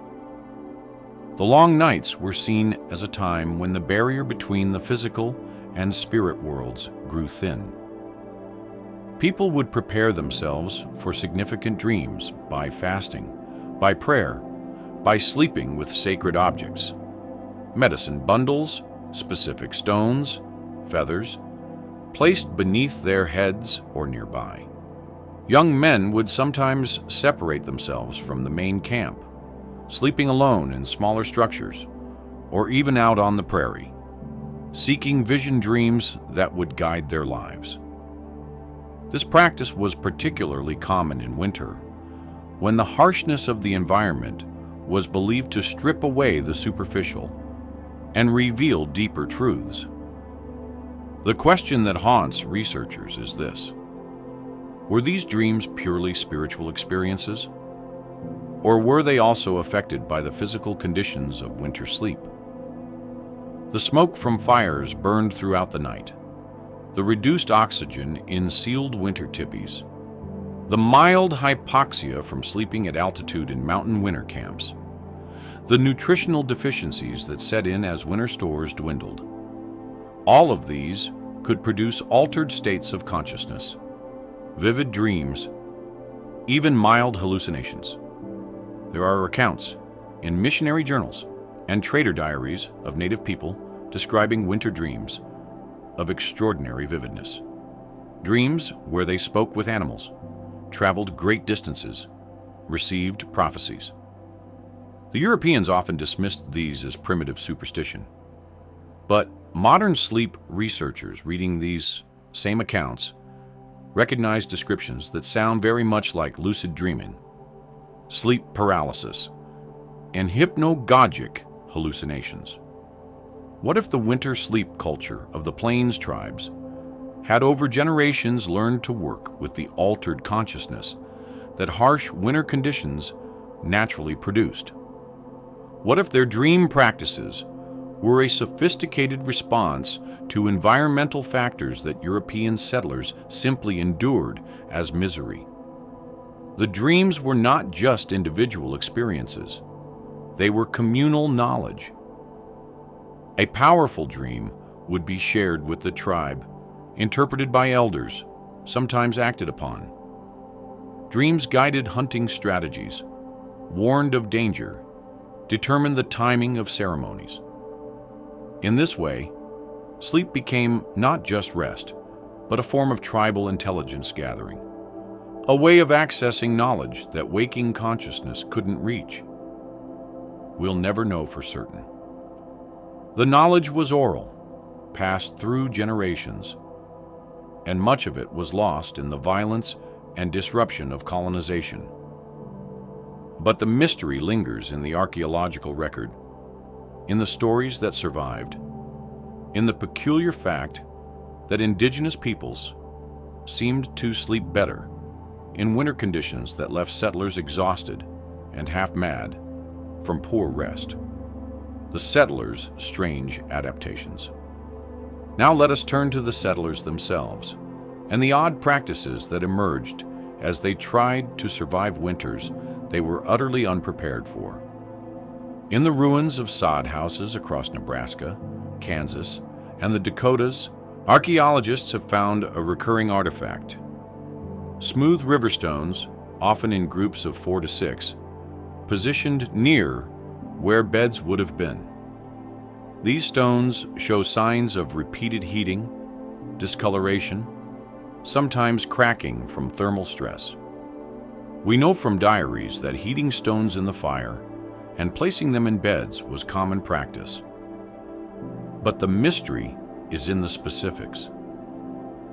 The long nights were seen as a time when the barrier between the physical and spirit worlds grew thin. People would prepare themselves for significant dreams by fasting, by prayer, by sleeping with sacred objects, medicine bundles, specific stones, feathers, placed beneath their heads or nearby. Young men would sometimes separate themselves from the main camp, sleeping alone in smaller structures, or even out on the prairie, seeking vision dreams that would guide their lives. This practice was particularly common in winter, when the harshness of the environment was believed to strip away the superficial and reveal deeper truths. The question that haunts researchers is this: were these dreams purely spiritual experiences? Or were they also affected by the physical conditions of winter sleep? The smoke from fires burned throughout the night, the reduced oxygen in sealed winter tipis, the mild hypoxia from sleeping at altitude in mountain winter camps, the nutritional deficiencies that set in as winter stores dwindled. All of these could produce altered states of consciousness, vivid dreams, even mild hallucinations. There are accounts in missionary journals and trader diaries of native people describing winter dreams of extraordinary vividness. Dreams where they spoke with animals, traveled great distances, received prophecies. The Europeans often dismissed these as primitive superstition. But modern sleep researchers reading these same accounts recognize descriptions that sound very much like lucid dreaming, sleep paralysis, and hypnagogic hallucinations. What if the winter sleep culture of the plains tribes had over generations learned to work with the altered consciousness that harsh winter conditions naturally produced? What if their dream practices were a sophisticated response to environmental factors that European settlers simply endured as misery? The dreams were not just individual experiences. They were communal knowledge. A powerful dream would be shared with the tribe, interpreted by elders, sometimes acted upon. Dreams guided hunting strategies, warned of danger, determined the timing of ceremonies. In this way, sleep became not just rest, but a form of tribal intelligence gathering, a way of accessing knowledge that waking consciousness couldn't reach. We'll never know for certain. The knowledge was oral, passed through generations, and much of it was lost in the violence and disruption of colonization. But the mystery lingers in the archaeological record, in the stories that survived, in the peculiar fact that indigenous peoples seemed to sleep better in winter conditions that left settlers exhausted and half-mad from poor rest. The settlers' strange adaptations. Now let us turn to the settlers themselves and the odd practices that emerged as they tried to survive winters they were utterly unprepared for. In the ruins of sod houses across Nebraska, Kansas, and the Dakotas, archaeologists have found a recurring artifact. Smooth river stones, often in groups of 4 to 6, positioned near where beds would have been. These stones show signs of repeated heating, discoloration, sometimes cracking from thermal stress. We know from diaries that heating stones in the fire and placing them in beds was common practice. But the mystery is in the specifics.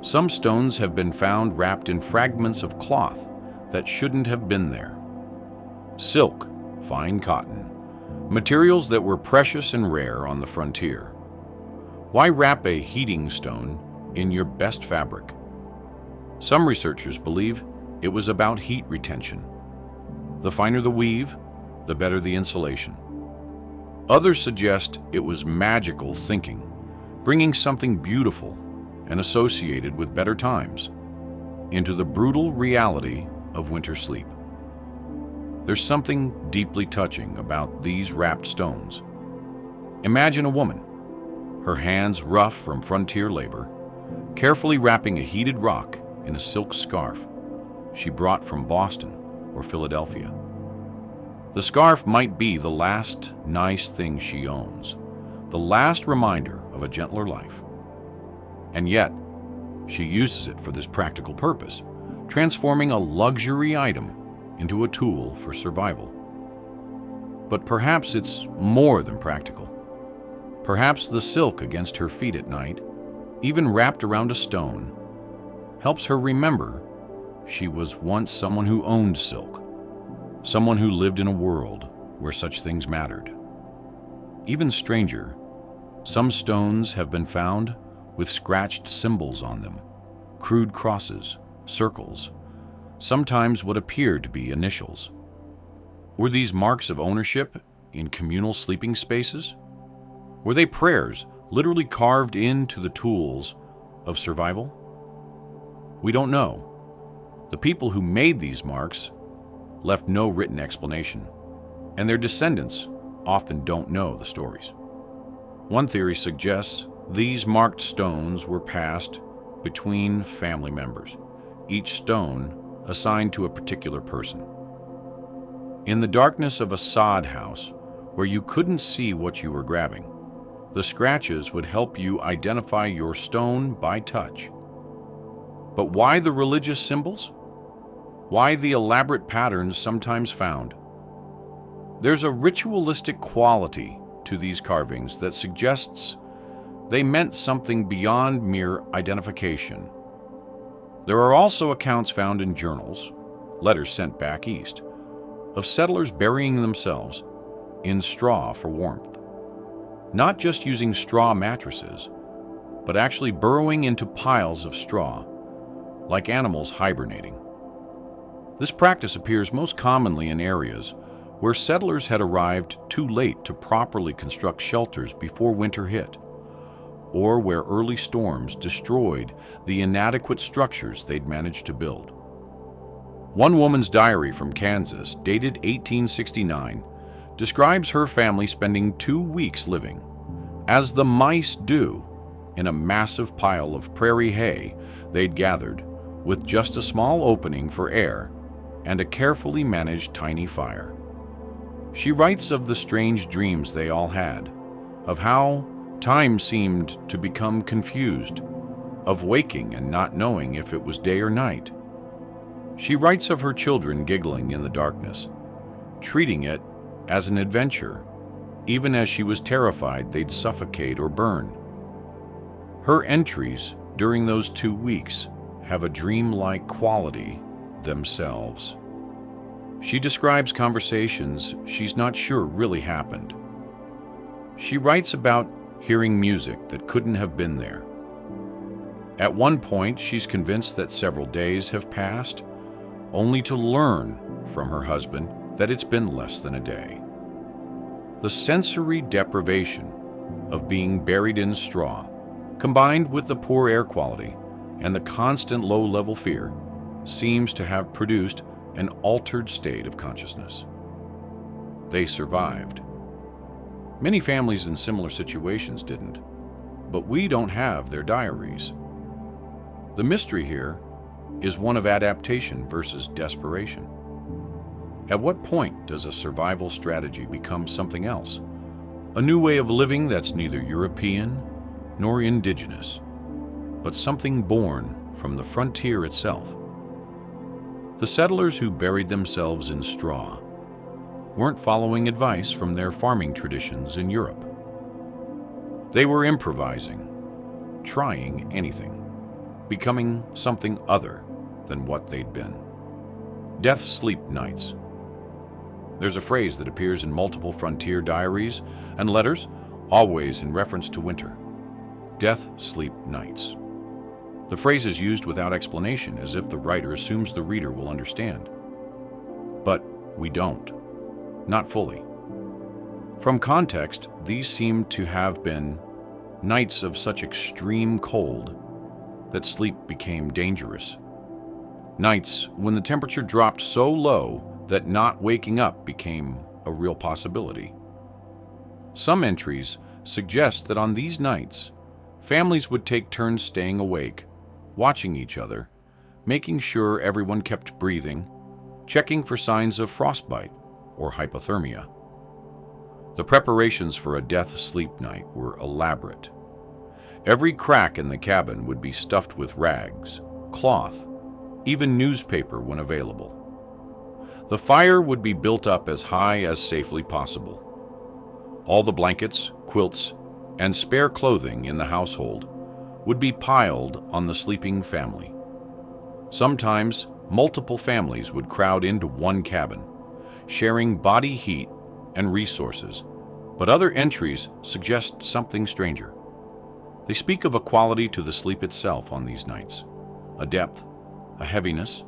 Some stones have been found wrapped in fragments of cloth that shouldn't have been there. Silk, fine cotton, materials that were precious and rare on the frontier. Why wrap a heating stone in your best fabric? Some researchers believe it was about heat retention. The finer the weave, the better the insulation. Others suggest it was magical thinking, bringing something beautiful and associated with better times into the brutal reality of winter sleep. There's something deeply touching about these wrapped stones. Imagine a woman, her hands rough from frontier labor, carefully wrapping a heated rock in a silk scarf she brought from Boston or Philadelphia. The scarf might be the last nice thing she owns, the last reminder of a gentler life. And yet, she uses it for this practical purpose, transforming a luxury item into a tool for survival. But perhaps it's more than practical. Perhaps the silk against her feet at night, even wrapped around a stone, helps her remember she was once someone who owned silk, someone who lived in a world where such things mattered. Even stranger, some stones have been found with scratched symbols on them, crude crosses, circles, sometimes what appear to be initials. Were these marks of ownership in communal sleeping spaces? Were they prayers literally carved into the tools of survival? We don't know. The people who made these marks left no written explanation, and their descendants often don't know the stories. One theory suggests these marked stones were passed between family members, each stone assigned to a particular person. In the darkness of a sod house, where you couldn't see what you were grabbing, the scratches would help you identify your stone by touch. But why the religious symbols? Why the elaborate patterns sometimes found? There's a ritualistic quality to these carvings that suggests they meant something beyond mere identification. There are also accounts found in journals, letters sent back east, of settlers burying themselves in straw for warmth. Not just using straw mattresses, but actually burrowing into piles of straw, like animals hibernating. This practice appears most commonly in areas where settlers had arrived too late to properly construct shelters before winter hit, or where early storms destroyed the inadequate structures they'd managed to build. One woman's diary from Kansas, dated 1869, describes her family spending 2 weeks living, as the mice do, in a massive pile of prairie hay they'd gathered, with just a small opening for air and a carefully managed tiny fire. She writes of the strange dreams they all had, of how time seemed to become confused, of waking and not knowing if it was day or night. She writes of her children giggling in the darkness, treating it as an adventure, even as she was terrified they'd suffocate or burn. Her entries during those 2 weeks have a dreamlike quality themselves. She describes conversations she's not sure really happened. She writes about hearing music that couldn't have been there. At one point, she's convinced that several days have passed, only to learn from her husband that it's been less than a day. The sensory deprivation of being buried in straw, combined with the poor air quality and the constant low-level fear, seems to have produced an altered state of consciousness. They survived. Many families in similar situations didn't, but we don't have their diaries. The mystery here is one of adaptation versus desperation. At what point does a survival strategy become something else? A new way of living that's neither European nor indigenous, but something born from the frontier itself. The settlers who buried themselves in straw weren't following advice from their farming traditions in Europe. They were improvising, trying anything, becoming something other than what they'd been. Death sleep nights. There's a phrase that appears in multiple frontier diaries and letters, always in reference to winter. Death sleep nights. The phrase is used without explanation, as if the writer assumes the reader will understand. But we don't. Not fully. From context, these seem to have been nights of such extreme cold that sleep became dangerous. Nights when the temperature dropped so low that not waking up became a real possibility. Some entries suggest that on these nights, families would take turns staying awake, watching each other, making sure everyone kept breathing, checking for signs of frostbite or hypothermia. The preparations for a death sleep night were elaborate. Every crack in the cabin would be stuffed with rags, cloth, even newspaper when available. The fire would be built up as high as safely possible. All the blankets, quilts, and spare clothing in the household would be piled on the sleeping family. Sometimes, multiple families would crowd into one cabin, sharing body heat and resources, but other entries suggest something stranger. They speak of a quality to the sleep itself on these nights, a depth, a heaviness,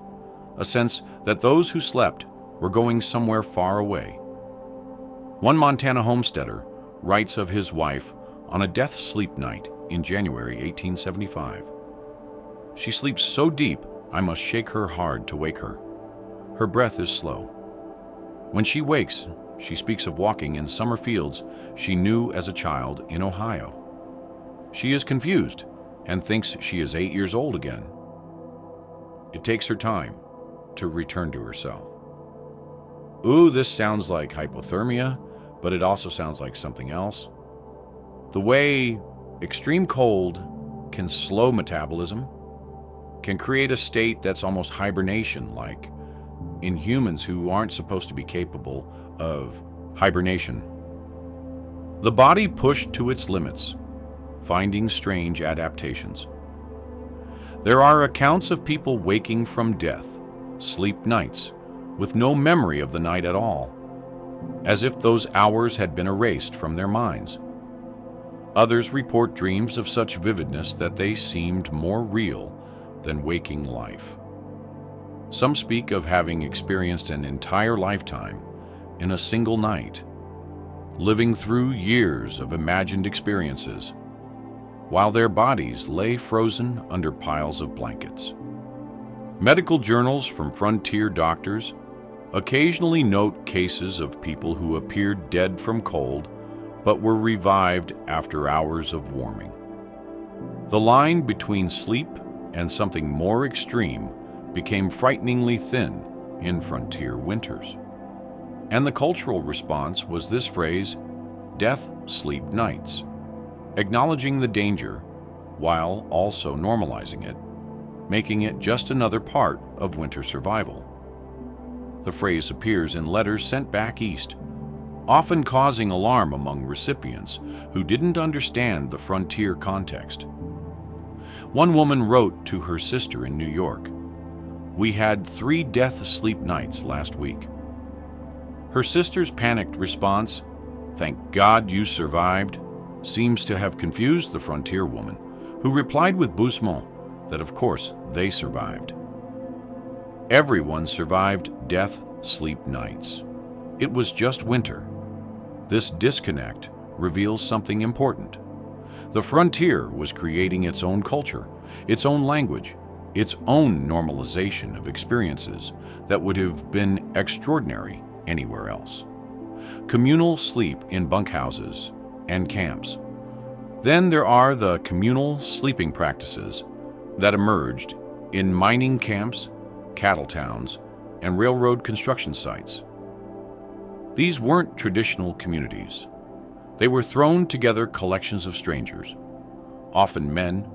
a sense that those who slept were going somewhere far away. One Montana homesteader writes of his wife on a death sleep night in January 1875. She sleeps so deep, I must shake her hard to wake her. Her breath is slow. When she wakes, she speaks of walking in summer fields she knew as a child in Ohio. She is confused and thinks she is 8 years old again. It takes her time to return to herself. Ooh, this sounds like hypothermia, but it also sounds like something else. The way extreme cold can slow metabolism, can create a state that's almost hibernation-like in humans who aren't supposed to be capable of hibernation. The body pushed to its limits, finding strange adaptations. There are accounts of people waking from death, sleep nights, with no memory of the night at all, as if those hours had been erased from their minds. Others report dreams of such vividness that they seemed more real than waking life. Some speak of having experienced an entire lifetime in a single night, living through years of imagined experiences, while their bodies lay frozen under piles of blankets. Medical journals from frontier doctors occasionally note cases of people who appeared dead from cold but were revived after hours of warming. The line between sleep and something more extreme became frighteningly thin in frontier winters. And the cultural response was this phrase, "death sleep nights," acknowledging the danger while also normalizing it, making it just another part of winter survival. The phrase appears in letters sent back east, often causing alarm among recipients who didn't understand the frontier context. One woman wrote to her sister in New York, "We had 3 death sleep nights last week." Her sister's panicked response, "Thank God you survived," seems to have confused the frontier woman, who replied with doucement that of course they survived. Everyone survived death sleep nights. It was just winter. This disconnect reveals something important. The frontier was creating its own culture, its own language, its own normalization of experiences that would have been extraordinary anywhere else. Communal sleep in bunkhouses and camps. Then there are the communal sleeping practices that emerged in mining camps, cattle towns, and railroad construction sites. These weren't traditional communities. They were thrown together collections of strangers, often men,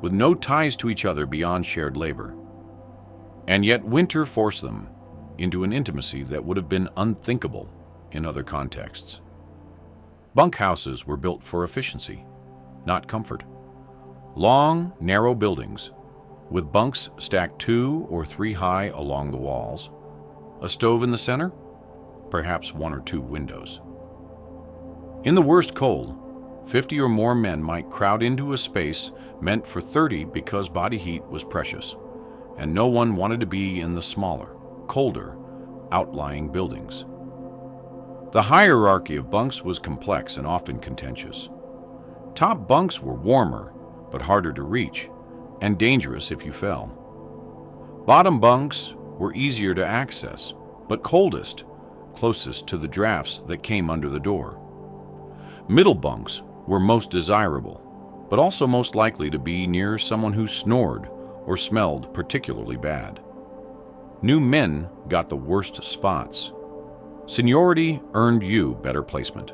with no ties to each other beyond shared labor. And yet winter forced them into an intimacy that would have been unthinkable in other contexts. Bunkhouses were built for efficiency, not comfort. Long, narrow buildings, with bunks stacked 2 or 3 high along the walls, a stove in the center, perhaps 1 or 2 windows. In the worst cold, 50 or more men might crowd into a space meant for 30 because body heat was precious, and no one wanted to be in the smaller, colder, outlying buildings. The hierarchy of bunks was complex and often contentious. Top bunks were warmer, but harder to reach, and dangerous if you fell. Bottom bunks were easier to access, but coldest, closest to the drafts that came under the door. Middle bunks were most desirable, but also most likely to be near someone who snored or smelled particularly bad. New men got the worst spots. Seniority earned you better placement.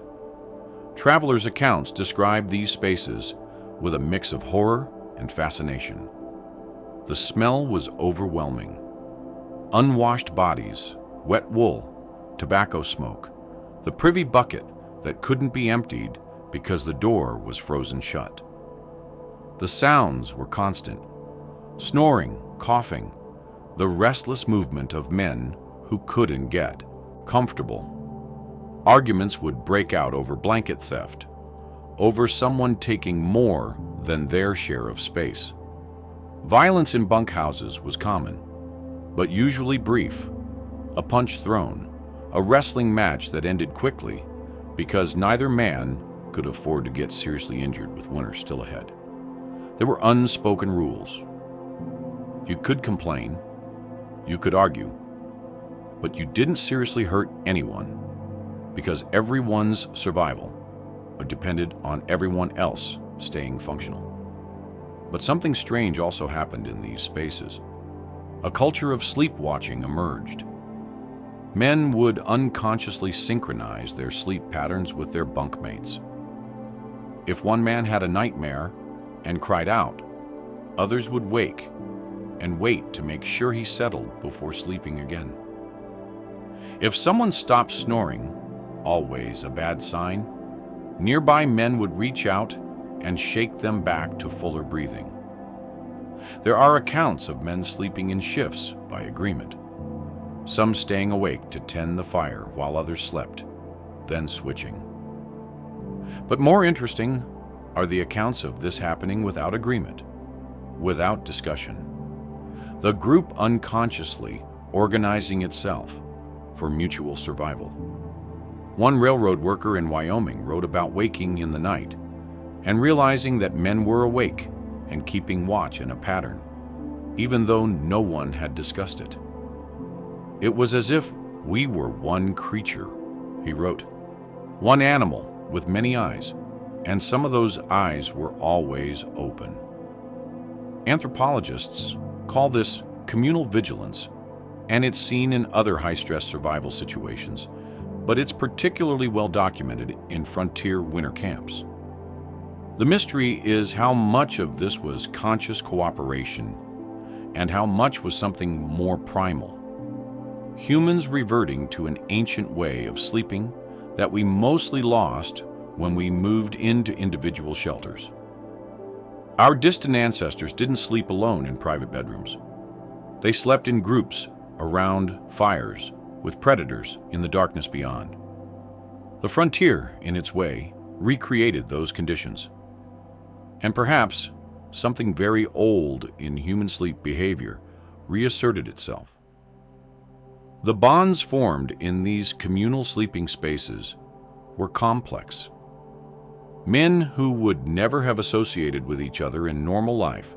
Travelers' accounts describe these spaces with a mix of horror and fascination. The smell was overwhelming. Unwashed bodies, wet wool, tobacco smoke, the privy bucket that couldn't be emptied because the door was frozen shut. The sounds were constant: snoring, coughing, the restless movement of men who couldn't get comfortable. Arguments would break out over blanket theft, over someone taking more than their share of space. Violence in bunkhouses was common, but usually brief: a punch thrown, a wrestling match that ended quickly because neither man could afford to get seriously injured with winter still ahead. There were unspoken rules. You could complain, you could argue, but you didn't seriously hurt anyone because everyone's survival depended on everyone else staying functional. But something strange also happened in these spaces. A culture of sleep watching emerged. Men would unconsciously synchronize their sleep patterns with their bunkmates. If one man had a nightmare and cried out, others would wake and wait to make sure he settled before sleeping again. If someone stopped snoring, always a bad sign, nearby men would reach out and shake them back to fuller breathing. There are accounts of men sleeping in shifts by agreement, some staying awake to tend the fire while others slept, then switching. But more interesting are the accounts of this happening without agreement, without discussion. The group unconsciously organizing itself for mutual survival. One railroad worker in Wyoming wrote about waking in the night and realizing that men were awake and keeping watch in a pattern, even though no one had discussed it. It was as if we were one creature, he wrote, one animal with many eyes, and some of those eyes were always open. Anthropologists call this communal vigilance, and it's seen in other high-stress survival situations, but it's particularly well documented in frontier winter camps. The mystery is how much of this was conscious cooperation and how much was something more primal. Humans reverting to an ancient way of sleeping that we mostly lost when we moved into individual shelters. Our distant ancestors didn't sleep alone in private bedrooms. They slept in groups around fires with predators in the darkness beyond. The frontier, in its way, recreated those conditions. And perhaps something very old in human sleep behavior reasserted itself. The bonds formed in these communal sleeping spaces were complex. Men who would never have associated with each other in normal life,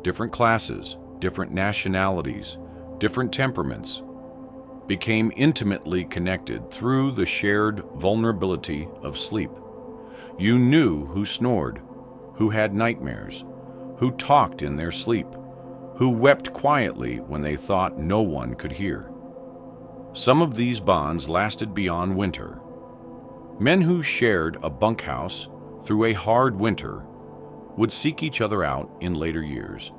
different classes, different nationalities, different temperaments, became intimately connected through the shared vulnerability of sleep. You knew who snored, who had nightmares, who talked in their sleep, who wept quietly when they thought no one could hear. Some of these bonds lasted beyond winter. Men who shared a bunkhouse through a hard winter would seek each other out in later years,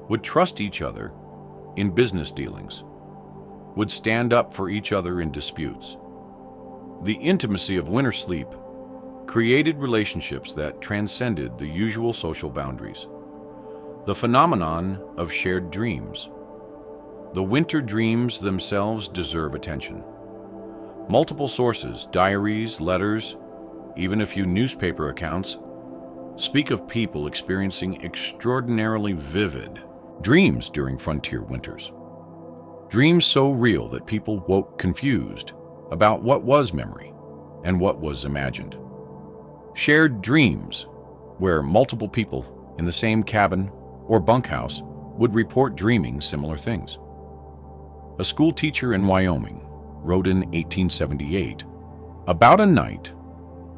would trust each other in business dealings, would stand up for each other in disputes. The intimacy of winter sleep created relationships that transcended the usual social boundaries. The phenomenon of shared dreams. The winter dreams themselves deserve attention. Multiple sources, diaries, letters, even a few newspaper accounts, speak of people experiencing extraordinarily vivid dreams during frontier winters. Dreams so real that people woke confused about what was memory and what was imagined. Shared dreams, where multiple people in the same cabin or bunkhouse would report dreaming similar things. A school teacher in Wyoming wrote in 1878 about a night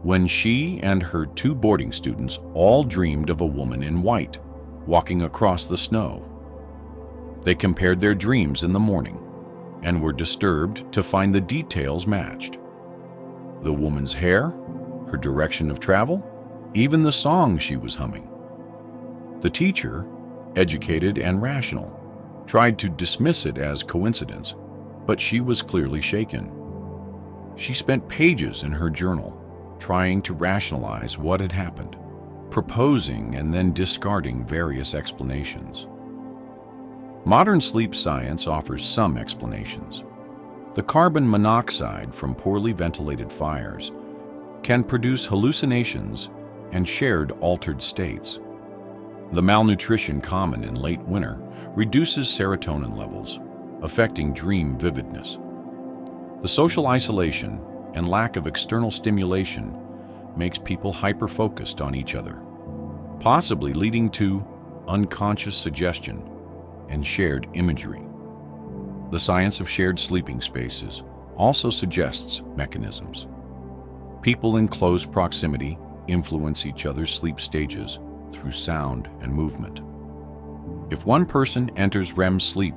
when she and her two boarding students all dreamed of a woman in white walking across the snow. They compared their dreams in the morning and were disturbed to find the details matched. The woman's hair, her direction of travel, even the song she was humming. The teacher, educated and rational, tried to dismiss it as coincidence, but she was clearly shaken. She spent pages in her journal trying to rationalize what had happened, proposing and then discarding various explanations. Modern sleep science offers some explanations. The carbon monoxide from poorly ventilated fires can produce hallucinations and shared altered states. The malnutrition common in late winter reduces serotonin levels, affecting dream vividness. The social isolation and lack of external stimulation makes people hyper-focused on each other, possibly leading to unconscious suggestion and shared imagery. The science of shared sleeping spaces also suggests mechanisms. People in close proximity influence each other's sleep stages through sound and movement. If one person enters REM sleep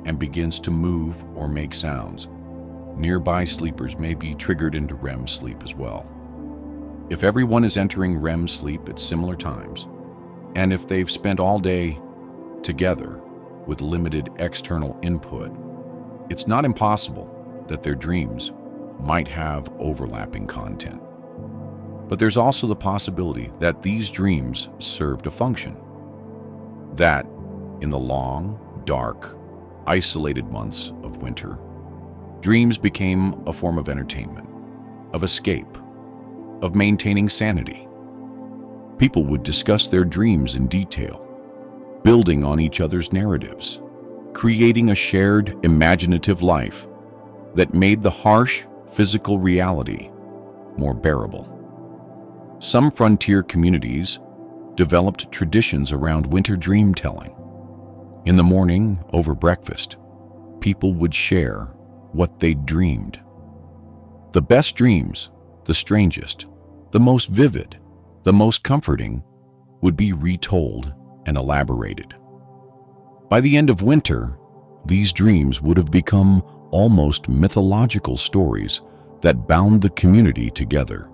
and begins to move or make sounds, nearby sleepers may be triggered into REM sleep as well. If everyone is entering REM sleep at similar times, and if they've spent all day together with limited external input, it's not impossible that their dreams might have overlapping content. But there's also the possibility that these dreams served a function. That, in the long, dark, isolated months of winter, dreams became a form of entertainment, of escape, of maintaining sanity. People would discuss their dreams in detail, building on each other's narratives, creating a shared, imaginative life that made the harsh, physical reality more bearable. Some frontier communities developed traditions around winter dream telling. In the morning, over breakfast, people would share what they'd dreamed. The best dreams, the strangest, the most vivid, the most comforting, would be retold and elaborated. By the end of winter, these dreams would have become almost mythological stories that bound the community together.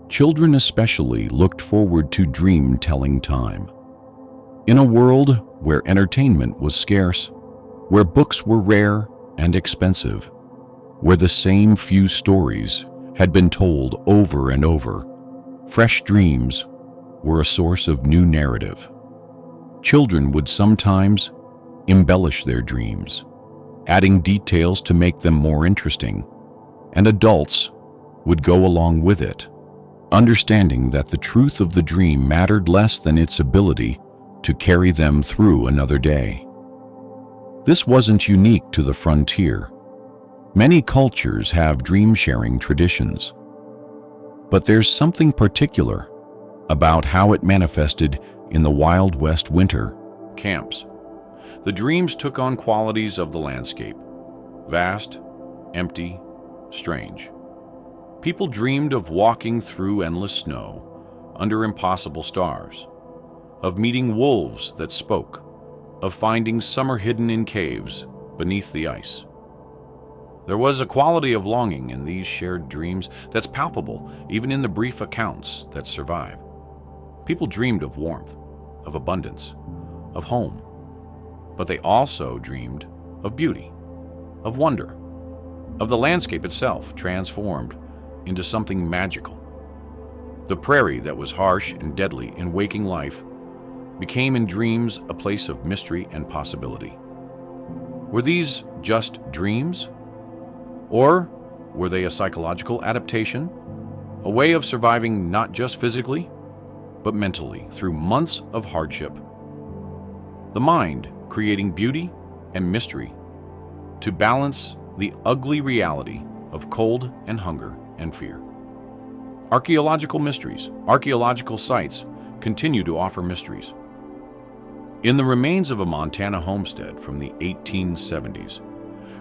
Children especially looked forward to dream-telling time. In a world where entertainment was scarce, where books were rare and expensive, where the same few stories had been told over and over, fresh dreams were a source of new narrative. Children would sometimes embellish their dreams, adding details to make them more interesting, and adults would go along with it, understanding that the truth of the dream mattered less than its ability to carry them through another day. This wasn't unique to the frontier. Many cultures have dream-sharing traditions, but there's something particular about how it manifested in the Wild West winter camps. The dreams took on qualities of the landscape: vast, empty, strange. People dreamed of walking through endless snow, under impossible stars, of meeting wolves that spoke, of finding summer hidden in caves beneath the ice. There was a quality of longing in these shared dreams that's palpable even in the brief accounts that survive. People dreamed of warmth, of abundance, of home, but they also dreamed of beauty, of wonder, of the landscape itself transformed into something magical. The prairie that was harsh and deadly in waking life became in dreams a place of mystery and possibility. Were these just dreams? Or were they a psychological adaptation, a way of surviving not just physically, but mentally through months of hardship? The mind creating beauty and mystery to balance the ugly reality of cold and hunger and fear. Archaeological mysteries, archaeological sites continue to offer mysteries. In the remains of a Montana homestead from the 1870s,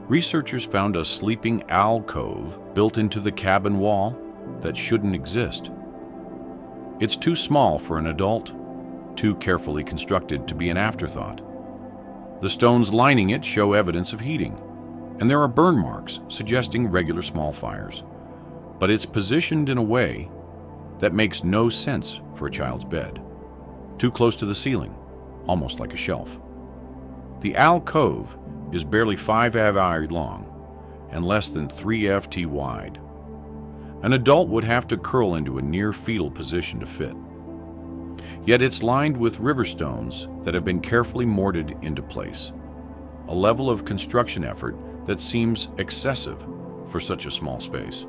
researchers found a sleeping alcove built into the cabin wall that shouldn't exist. It's too small for an adult, too carefully constructed to be an afterthought. The stones lining it show evidence of heating, and there are burn marks suggesting regular small fires. But it's positioned in a way that makes no sense for a child's bed. Too close to the ceiling, almost like a shelf. The alcove is barely 5 ft long and less than 3 ft wide. An adult would have to curl into a near fetal position to fit. Yet it's lined with river stones that have been carefully mortared into place, a level of construction effort that seems excessive for such a small space.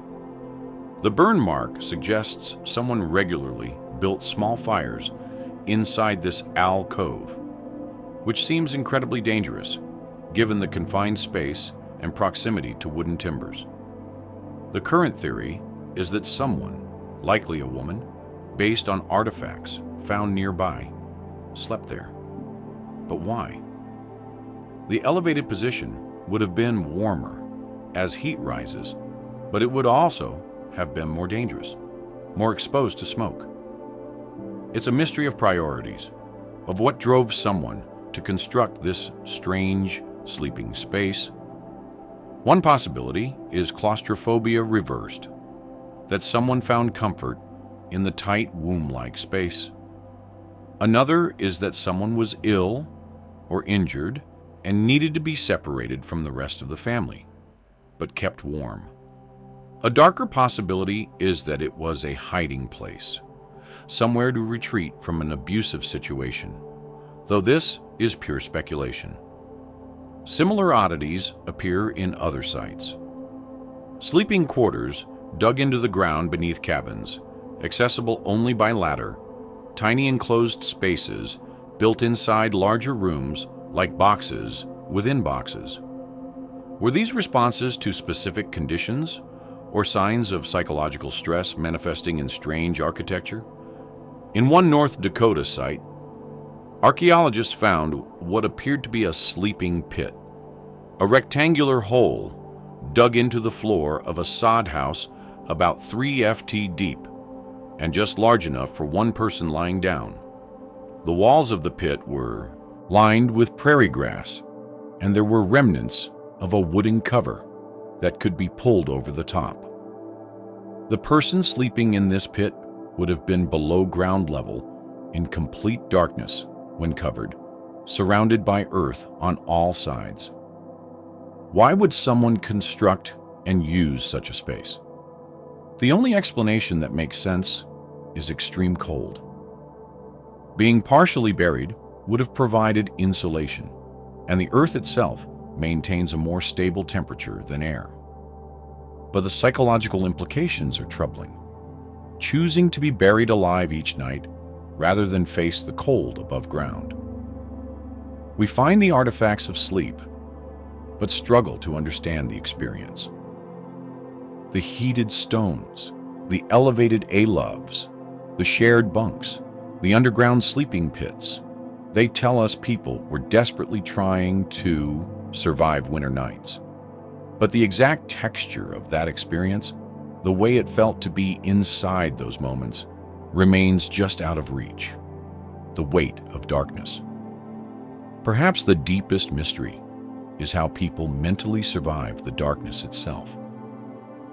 The burn mark suggests someone regularly built small fires inside this alcove, which seems incredibly dangerous given the confined space and proximity to wooden timbers. The current theory is that someone, likely a woman, based on artifacts found nearby, slept there. But why? The elevated position would have been warmer as heat rises, but it would also have been more dangerous, more exposed to smoke. It's a mystery of priorities, of what drove someone to construct this strange sleeping space. One possibility is claustrophobia reversed, that someone found comfort in the tight womb-like space. Another is that someone was ill or injured and needed to be separated from the rest of the family, but kept warm. A darker possibility is that it was a hiding place, somewhere to retreat from an abusive situation, though this is pure speculation. Similar oddities appear in other sites. Sleeping quarters dug into the ground beneath cabins, accessible only by ladder, tiny enclosed spaces built inside larger rooms like boxes within boxes. Were these responses to specific conditions or signs of psychological stress manifesting in strange architecture? In one North Dakota site, archaeologists found what appeared to be a sleeping pit, a rectangular hole dug into the floor of a sod house about 3 ft deep and just large enough for one person lying down. The walls of the pit were lined with prairie grass, and there were remnants of a wooden cover that could be pulled over the top. The person sleeping in this pit would have been below ground level in complete darkness when covered, surrounded by earth on all sides. Why would someone construct and use such a space? The only explanation that makes sense is extreme cold. Being partially buried would have provided insulation, and the earth itself maintains a more stable temperature than air. But the psychological implications are troubling. Choosing to be buried alive each night rather than face the cold above ground. We find the artifacts of sleep, but struggle to understand the experience. The heated stones, the elevated aloves, the shared bunks, the underground sleeping pits, they tell us people were desperately trying to survive winter nights. But the exact texture of that experience, the way it felt to be inside those moments, remains just out of reach. The weight of darkness. Perhaps the deepest mystery is how people mentally survive the darkness itself.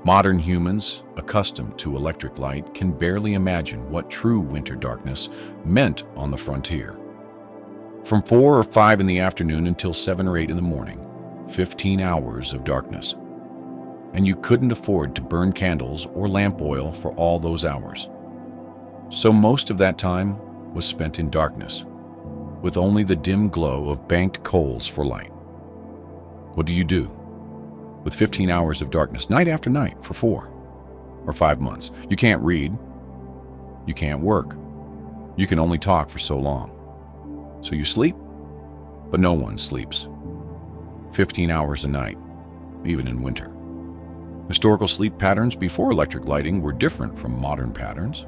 Modern humans, accustomed to electric light, can barely imagine what true winter darkness meant on the frontier. From 4 or 5 in the afternoon until 7 or 8 in the morning, 15 hours of darkness. And you couldn't afford to burn candles or lamp oil for all those hours. So most of that time was spent in darkness, with only the dim glow of banked coals for light. What do you do with 15 hours of darkness, night after night, for 4 or 5 months? You can't read. You can't work. You can only talk for so long. So you sleep, but no one sleeps. 15 hours a night, even in winter. Historical sleep patterns before electric lighting were different from modern patterns.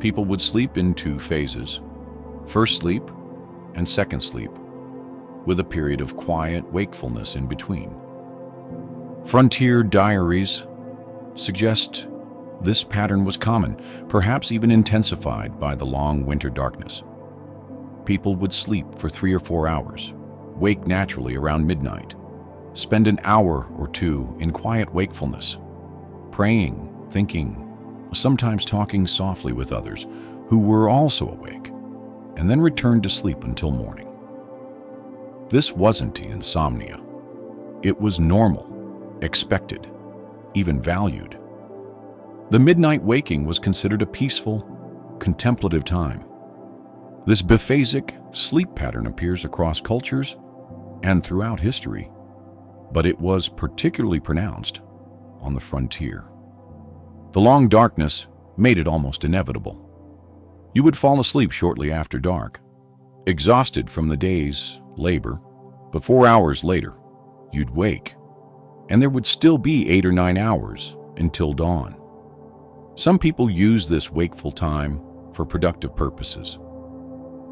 People would sleep in 2 phases, first sleep and second sleep, with a period of quiet wakefulness in between. Frontier diaries suggest this pattern was common, perhaps even intensified by the long winter darkness. People would sleep for 3 or 4 hours, wake naturally around midnight, spend an hour or 2 in quiet wakefulness, praying, thinking, sometimes talking softly with others who were also awake, and then return to sleep until morning. This wasn't insomnia. It was normal, expected, even valued. The midnight waking was considered a peaceful, contemplative time. This biphasic sleep pattern appears across cultures and throughout history, but it was particularly pronounced on the frontier. The long darkness made it almost inevitable. You would fall asleep shortly after dark, exhausted from the day's labor, but 4 hours later, you'd wake, and there would still be 8 or 9 hours until dawn. Some people use this wakeful time for productive purposes.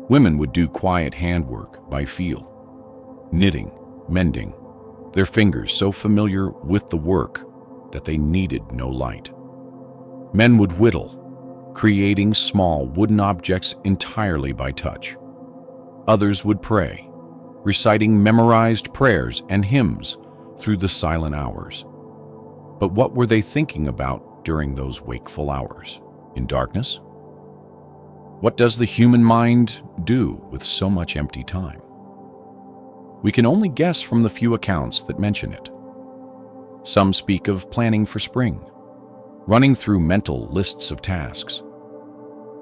Women would do quiet handwork by feel, knitting, mending, their fingers so familiar with the work that they needed no light. Men would whittle, creating small wooden objects entirely by touch. Others would pray, reciting memorized prayers and hymns through the silent hours. But what were they thinking about during those wakeful hours? In darkness? What does the human mind do with so much empty time? We can only guess from the few accounts that mention it. Some speak of planning for spring, running through mental lists of tasks.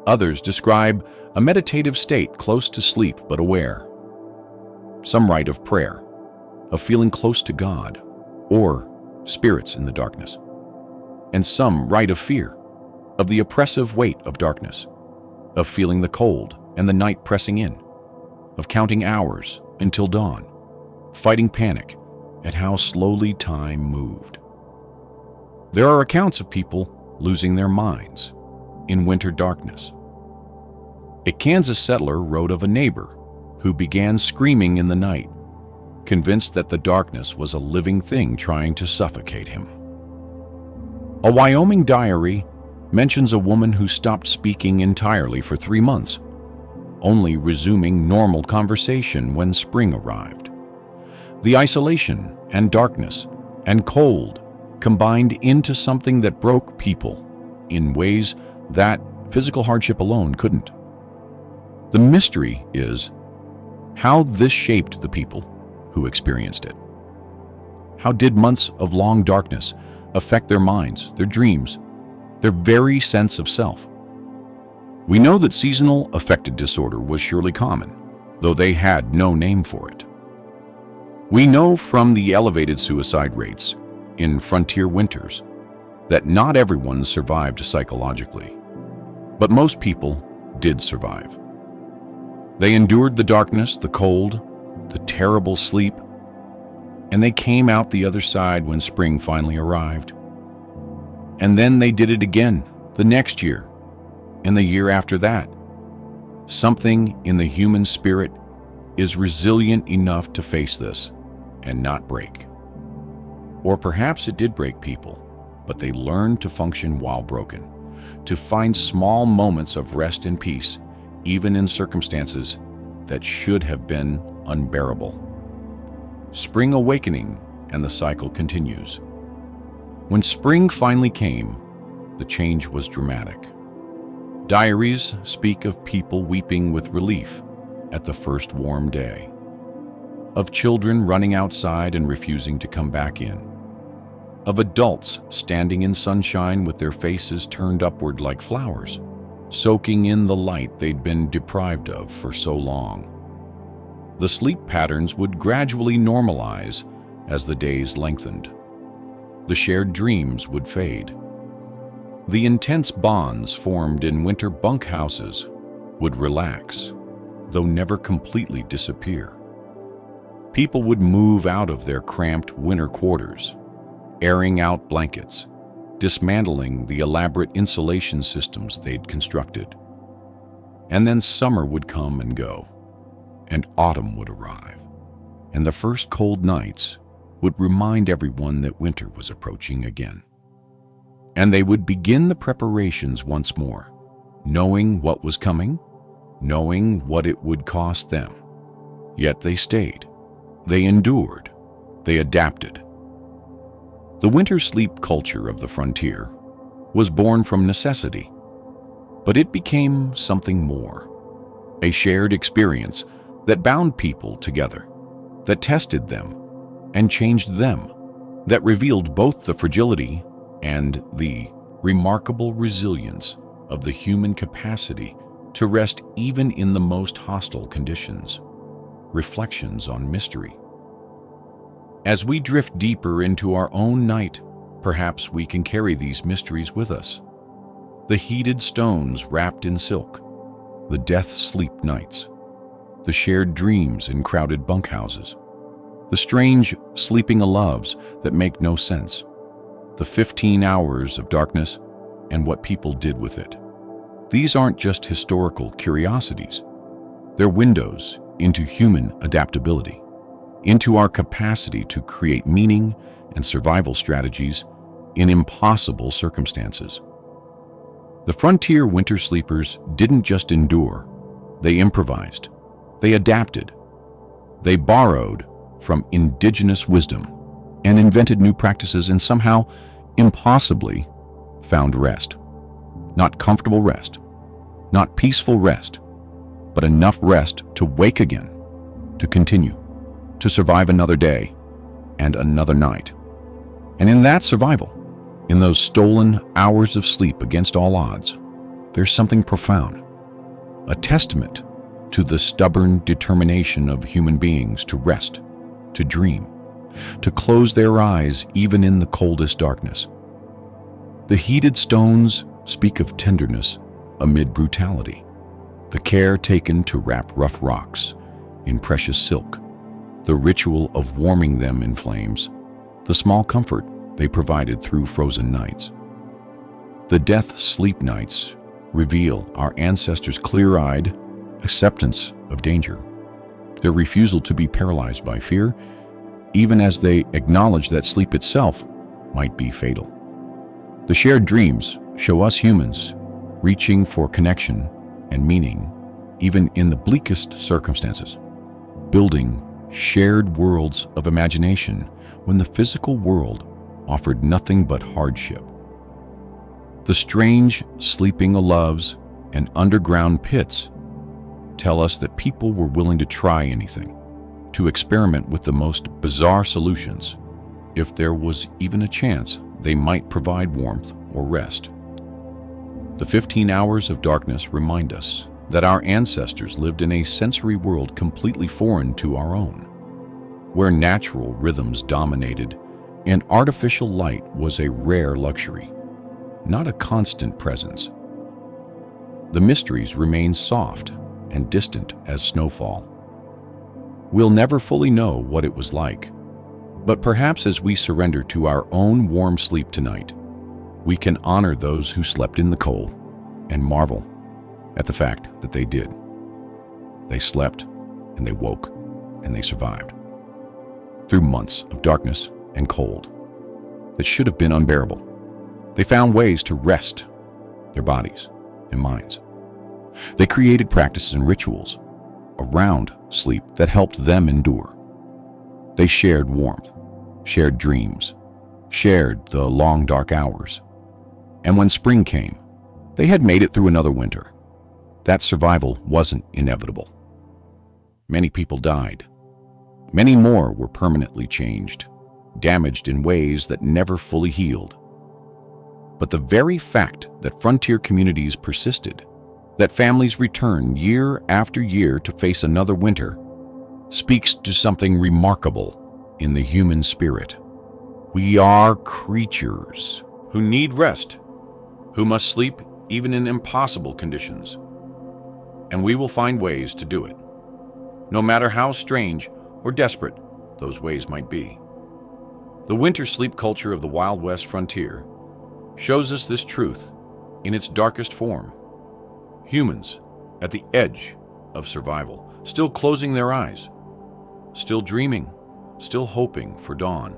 Others describe a meditative state close to sleep but aware. Some write of prayer, of feeling close to God, or spirits in the darkness. And some write of fear, of the oppressive weight of darkness, of feeling the cold and the night pressing in, of counting hours until dawn, fighting panic at how slowly time moved. There are accounts of people losing their minds in winter darkness. A Kansas settler wrote of a neighbor who began screaming in the night, convinced that the darkness was a living thing trying to suffocate him. A Wyoming diary mentions a woman who stopped speaking entirely for 3 months, only resuming normal conversation when spring arrived. The isolation and darkness and cold combined into something that broke people in ways that physical hardship alone couldn't. The mystery is how this shaped the people who experienced it. How did months of long darkness affect their minds, their dreams, their very sense of self? We know that seasonal affective disorder was surely common, though they had no name for it. We know from the elevated suicide rates in frontier winters that not everyone survived psychologically, but most people did survive. They endured the darkness, the cold, the terrible sleep, and they came out the other side when spring finally arrived. And then they did it again the next year and the year after that. Something in the human spirit is resilient enough to face this and not break. Or perhaps it did break people, but they learned to function while broken, to find small moments of rest and peace, even in circumstances that should have been unbearable. Spring awakening, and the cycle continues. When spring finally came, the change was dramatic. Diaries speak of people weeping with relief at the first warm day, of children running outside and refusing to come back in, of adults standing in sunshine with their faces turned upward like flowers, soaking in the light they'd been deprived of for so long. The sleep patterns would gradually normalize as the days lengthened. The shared dreams would fade. The intense bonds formed in winter bunkhouses would relax, though never completely disappear. People would move out of their cramped winter quarters, airing out blankets, dismantling the elaborate insulation systems they'd constructed. And then summer would come and go, and autumn would arrive, and the first cold nights would remind everyone that winter was approaching again. And they would begin the preparations once more, knowing what was coming, knowing what it would cost them. Yet they stayed, they endured, they adapted. The winter sleep culture of the frontier was born from necessity, but it became something more, a shared experience that bound people together, that tested them and changed them, that revealed both the fragility and the remarkable resilience of the human capacity to rest even in the most hostile conditions. Reflections on mystery. As we drift deeper into our own night, perhaps we can carry these mysteries with us. The heated stones wrapped in silk, the death sleep nights, the shared dreams in crowded bunkhouses, the strange sleeping loves that make no sense, the 15 hours of darkness and what people did with it. These aren't just historical curiosities. They're windows into human adaptability, into our capacity to create meaning and survival strategies in impossible circumstances. The frontier winter sleepers didn't just endure, they improvised, they adapted, they borrowed from indigenous wisdom and invented new practices and somehow, impossibly, found rest. Not comfortable rest, not peaceful rest, but enough rest to wake again, to continue, to survive another day and another night. And in that survival, in those stolen hours of sleep against all odds, there's something profound, a testament to the stubborn determination of human beings to rest, to dream, to close their eyes even in the coldest darkness. The heated stones speak of tenderness amid brutality, the care taken to wrap rough rocks in precious silk, the ritual of warming them in flames, the small comfort they provided through frozen nights. The death-sleep nights reveal our ancestors' clear-eyed acceptance of danger, their refusal to be paralyzed by fear, even as they acknowledge that sleep itself might be fatal. The shared dreams show us humans reaching for connection and meaning even in the bleakest circumstances, building shared worlds of imagination when the physical world offered nothing but hardship. The strange sleeping loves and underground pits tell us that people were willing to try anything, to experiment with the most bizarre solutions, if there was even a chance they might provide warmth or rest. The 15 hours of darkness remind us that our ancestors lived in a sensory world completely foreign to our own, where natural rhythms dominated and artificial light was a rare luxury, not a constant presence. The mysteries remain soft and distant as snowfall. We'll never fully know what it was like, but perhaps as we surrender to our own warm sleep tonight, we can honor those who slept in the cold and marvel at the fact that they did. They slept and they woke and they survived through months of darkness and cold that should have been unbearable. They found ways to rest their bodies and minds. They created practices and rituals around sleep that helped them endure. They shared warmth, shared dreams, shared the long dark hours. And when spring came, they had made it through another winter. That survival wasn't inevitable. Many people died. Many more were permanently changed, damaged in ways that never fully healed. But the very fact that frontier communities persisted, that families returned year after year to face another winter, speaks to something remarkable in the human spirit. We are creatures who need rest, who must sleep even in impossible conditions. And we will find ways to do it, no matter how strange or desperate those ways might be. The winter sleep culture of the Wild West frontier shows us this truth in its darkest form. Humans at the edge of survival, still closing their eyes, still dreaming, still hoping for dawn.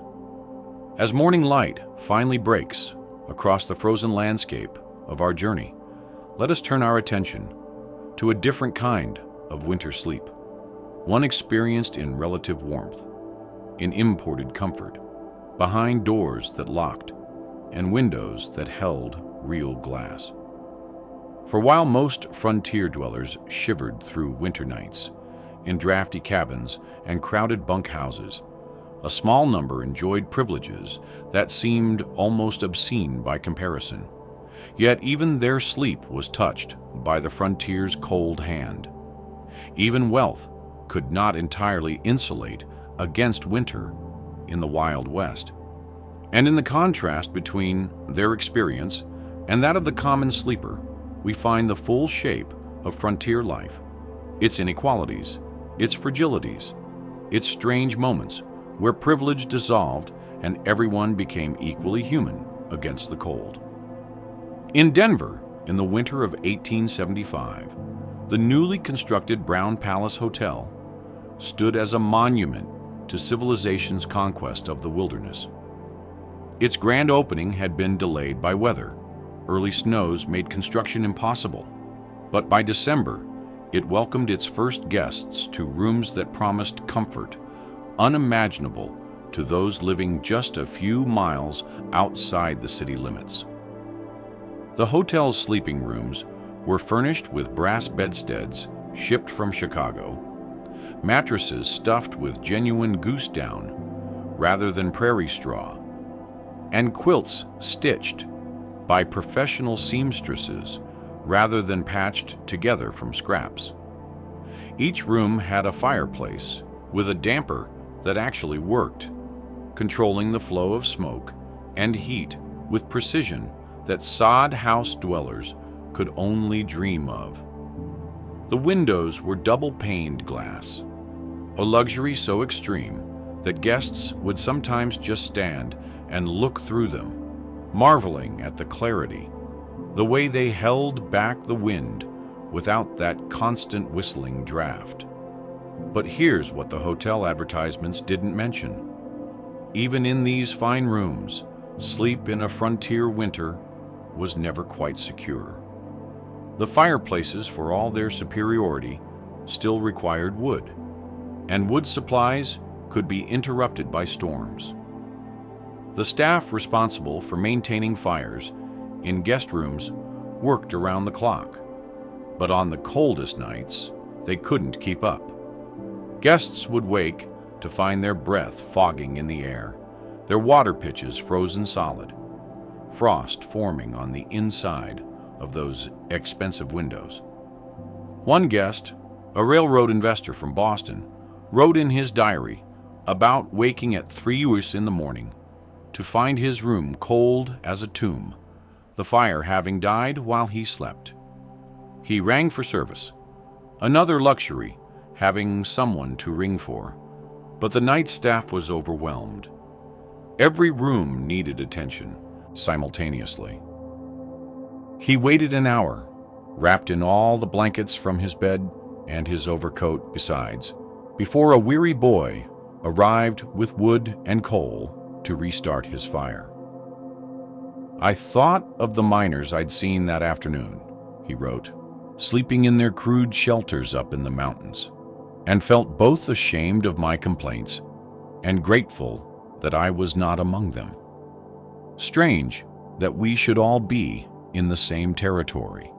As morning light finally breaks across the frozen landscape of our journey, let us turn our attention to a different kind of winter sleep, one experienced in relative warmth, in imported comfort, behind doors that locked and windows that held real glass. For while most frontier dwellers shivered through winter nights in drafty cabins and crowded bunkhouses, a small number enjoyed privileges that seemed almost obscene by comparison. Yet even their sleep was touched by the frontier's cold hand. Even wealth could not entirely insulate against winter in the Wild West. And in the contrast between their experience and that of the common sleeper, we find the full shape of frontier life, its inequalities, its fragilities, its strange moments where privilege dissolved and everyone became equally human against the cold. In Denver, in the winter of 1875, the newly constructed Brown Palace Hotel stood as a monument to civilization's conquest of the wilderness. Its grand opening had been delayed by weather. Early snows made construction impossible, but by December, it welcomed its first guests to rooms that promised comfort unimaginable to those living just a few miles outside the city limits. The hotel's sleeping rooms were furnished with brass bedsteads shipped from Chicago, mattresses stuffed with genuine goose down rather than prairie straw, and quilts stitched by professional seamstresses rather than patched together from scraps. Each room had a fireplace with a damper that actually worked, controlling the flow of smoke and heat with precision that sod house dwellers could only dream of. The windows were double-paned glass, a luxury so extreme that guests would sometimes just stand and look through them, marveling at the clarity, the way they held back the wind without that constant whistling draft. But here's what the hotel advertisements didn't mention. Even in these fine rooms, sleep in a frontier winter was never quite secure. The fireplaces, for all their superiority, still required wood, and wood supplies could be interrupted by storms. The staff responsible for maintaining fires in guest rooms worked around the clock, but on the coldest nights, they couldn't keep up. Guests would wake to find their breath fogging in the air, their water pitches frozen solid, frost forming on the inside of those expensive windows. One guest, a railroad investor from Boston, wrote in his diary about waking at 3 in the morning to find his room cold as a tomb, the fire having died while he slept. He rang for service, another luxury having someone to ring for, but the night staff was overwhelmed. Every room needed attention simultaneously. He waited an hour, wrapped in all the blankets from his bed and his overcoat besides, before a weary boy arrived with wood and coal to restart his fire. I thought of the miners I'd seen that afternoon, he wrote, sleeping in their crude shelters up in the mountains, and felt both ashamed of my complaints and grateful that I was not among them. Strange that we should all be in the same territory,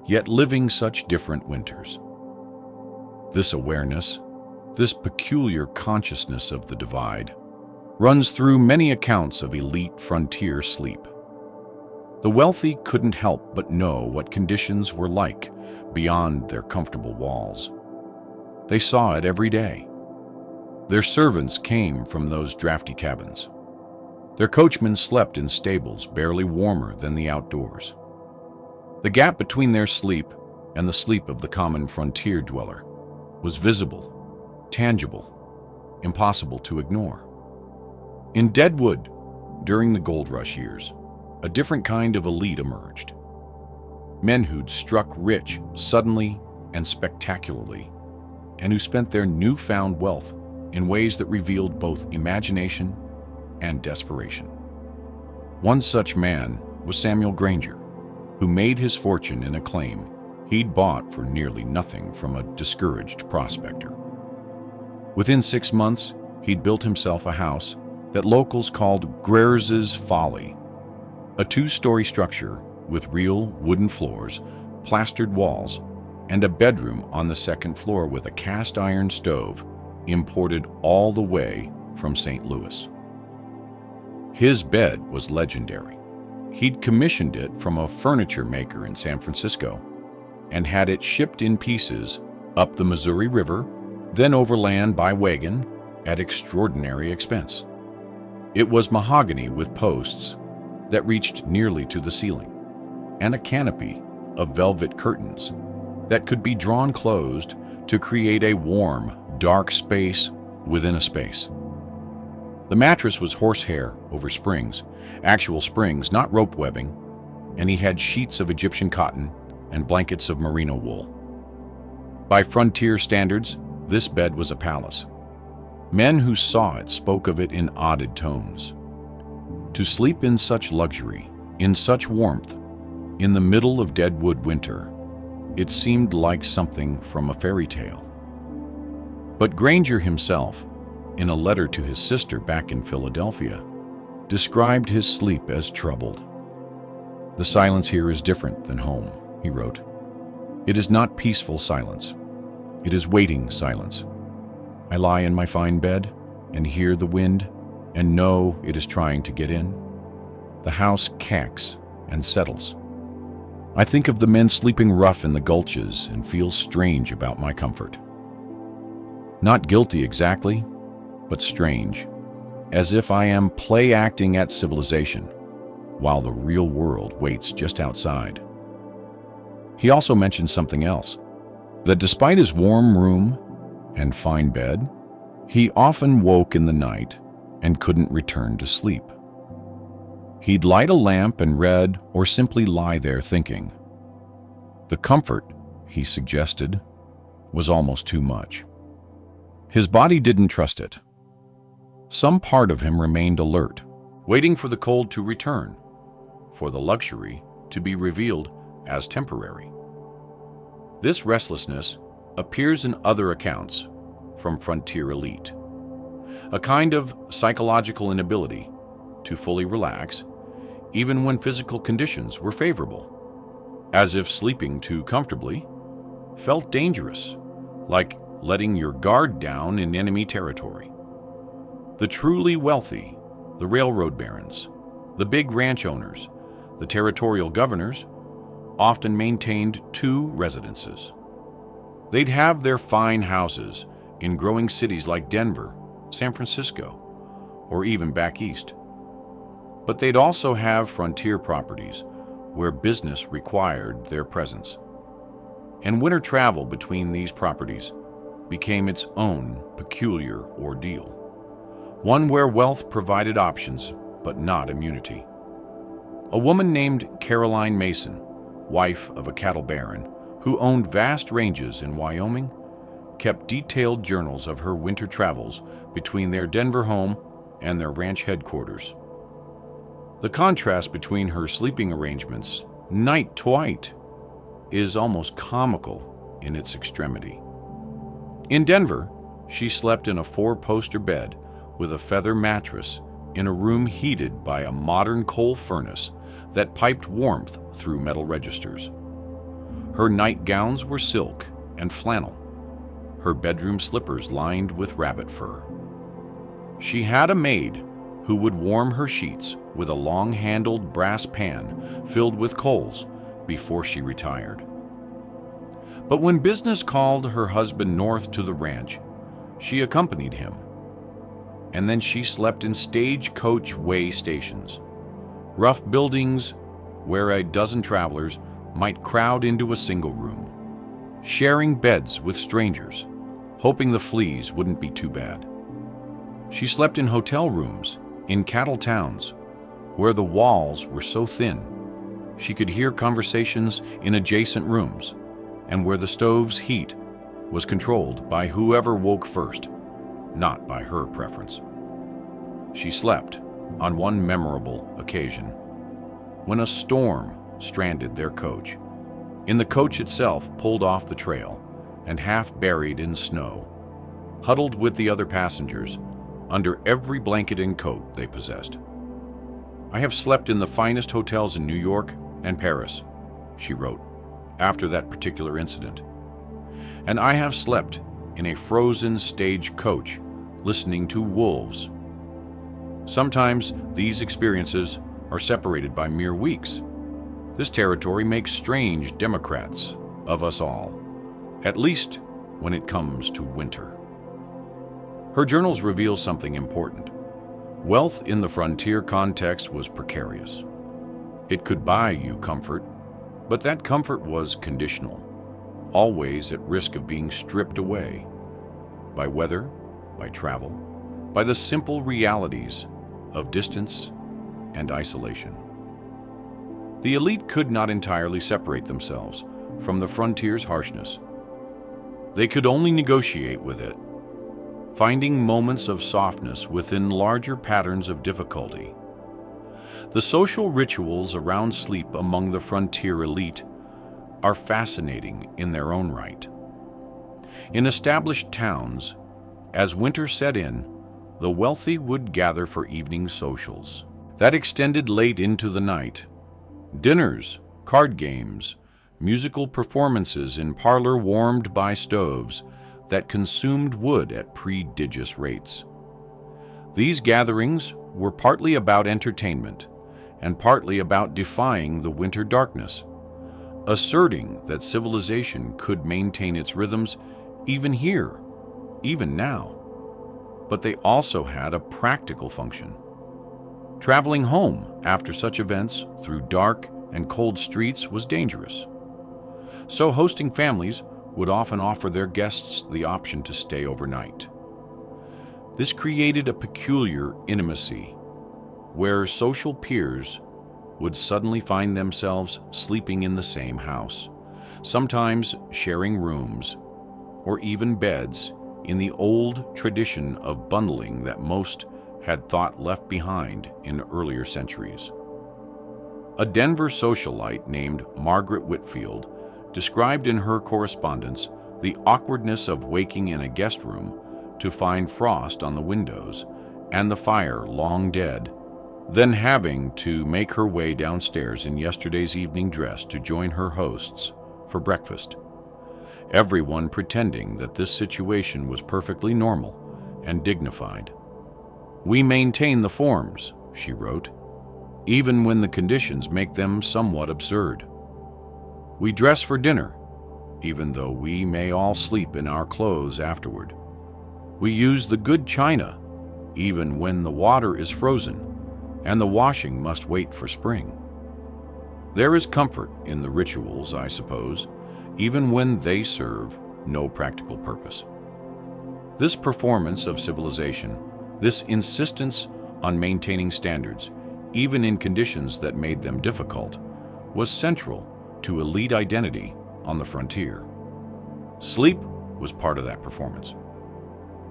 yet living such different winters. This awareness, this peculiar consciousness of the divide, runs through many accounts of elite frontier sleep. The wealthy couldn't help but know what conditions were like beyond their comfortable walls. They saw it every day. Their servants came from those drafty cabins. Their coachmen slept in stables barely warmer than the outdoors. The gap between their sleep and the sleep of the common frontier dweller was visible, tangible, impossible to ignore. In Deadwood, during the gold rush years, a different kind of elite emerged. Men who'd struck rich suddenly and spectacularly, and who spent their newfound wealth in ways that revealed both imagination and desperation. One such man was Samuel Granger, who made his fortune in a claim he'd bought for nearly nothing from a discouraged prospector. Within 6 months, he'd built himself a house that locals called Greer's Folly, a 2-story structure with real wooden floors, plastered walls, and a bedroom on the 2nd floor with a cast iron stove imported all the way from St. Louis. His bed was legendary. He'd commissioned it from a furniture maker in San Francisco and had it shipped in pieces up the Missouri River, then overland by wagon at extraordinary expense. It was mahogany with posts that reached nearly to the ceiling, and a canopy of velvet curtains that could be drawn closed to create a warm, dark space within a space. The mattress was horsehair over springs, actual springs, not rope webbing, and he had sheets of Egyptian cotton and blankets of merino wool. By frontier standards, this bed was a palace. Men who saw it spoke of it in odded tones. To sleep in such luxury, in such warmth, in the middle of Deadwood winter, it seemed like something from a fairy tale. But Granger himself, in a letter to his sister back in Philadelphia, described his sleep as troubled. "The silence here is different than home," he wrote. "It is not peaceful silence. It is waiting silence. I lie in my fine bed and hear the wind and know it is trying to get in. The house cacks and settles. I think of the men sleeping rough in the gulches and feel strange about my comfort. Not guilty exactly, but strange, as if I am play acting at civilization, while the real world waits just outside." He also mentioned something else. that despite his warm room and fine bed, he often woke in the night and couldn't return to sleep. He'd light a lamp and read or simply lie there thinking. The comfort, he suggested, was almost too much. His body didn't trust it. Some part of him remained alert, waiting for the cold to return, for the luxury to be revealed as temporary. This restlessness appears in other accounts from frontier elite, a kind of psychological inability to fully relax even when physical conditions were favorable, as if sleeping too comfortably felt dangerous, like letting your guard down in enemy territory. The truly wealthy, the railroad barons, the big ranch owners, the territorial governors, often maintained two residences. They'd have their fine houses in growing cities like Denver, San Francisco, or even back east. But they'd also have frontier properties where business required their presence. And winter travel between these properties became its own peculiar ordeal, one where wealth provided options but not immunity. A woman named Caroline Mason, wife of a cattle baron who owned vast ranges in Wyoming, kept detailed journals of her winter travels between their Denver home and their ranch headquarters. The contrast between her sleeping arrangements, night to night, is almost comical in its extremity. In Denver, she slept in a 4-poster bed with a feather mattress in a room heated by a modern coal furnace that piped warmth through metal registers. Her nightgowns were silk and flannel, her bedroom slippers lined with rabbit fur. She had a maid who would warm her sheets with a long-handled brass pan filled with coals before she retired. But when business called her husband north to the ranch, she accompanied him. And then she slept in stagecoach way stations, rough buildings where a dozen travelers might crowd into a single room, sharing beds with strangers, hoping the fleas wouldn't be too bad. She slept in hotel rooms in cattle towns where the walls were so thin she could hear conversations in adjacent rooms, and where the stove's heat was controlled by whoever woke first, not by her preference. She slept on one memorable occasion when a storm stranded their coach. In the coach itself pulled off the trail and half buried in snow, huddled with the other passengers under every blanket and coat they possessed. "I have slept in the finest hotels in New York and Paris," she wrote, after that particular incident. "And I have slept in a frozen stage coach listening to wolves. Sometimes these experiences are separated by mere weeks. This territory makes strange Democrats of us all, at least when it comes to winter." Her journals reveal something important. Wealth in the frontier context was precarious. It could buy you comfort, but that comfort was conditional, always at risk of being stripped away by weather, by travel, by the simple realities of distance and isolation. The elite could not entirely separate themselves from the frontier's harshness. They could only negotiate with it, finding moments of softness within larger patterns of difficulty. The social rituals around sleep among the frontier elite are fascinating in their own right. In established towns, as winter set in, the wealthy would gather for evening socials that extended late into the night. Dinners, card games, musical performances in parlor warmed by stoves that consumed wood at prodigious rates. These gatherings were partly about entertainment and partly about defying the winter darkness, asserting that civilization could maintain its rhythms even here, even now. But they also had a practical function. Traveling home after such events through dark and cold streets was dangerous. So hosting families would often offer their guests the option to stay overnight. This created a peculiar intimacy where social peers would suddenly find themselves sleeping in the same house, sometimes sharing rooms or even beds in the old tradition of bundling that most had thought left behind in earlier centuries. A Denver socialite named Margaret Whitfield described in her correspondence the awkwardness of waking in a guest room to find frost on the windows and the fire long dead, then having to make her way downstairs in yesterday's evening dress to join her hosts for breakfast. Everyone pretending that this situation was perfectly normal and dignified. "We maintain the forms," she wrote, "even when the conditions make them somewhat absurd. We dress for dinner, even though we may all sleep in our clothes afterward. We use the good china, even when the water is frozen and the washing must wait for spring. There is comfort in the rituals, I suppose, even when they serve no practical purpose." This performance of civilization, this insistence on maintaining standards, even in conditions that made them difficult, was central to elite identity on the frontier. Sleep was part of that performance.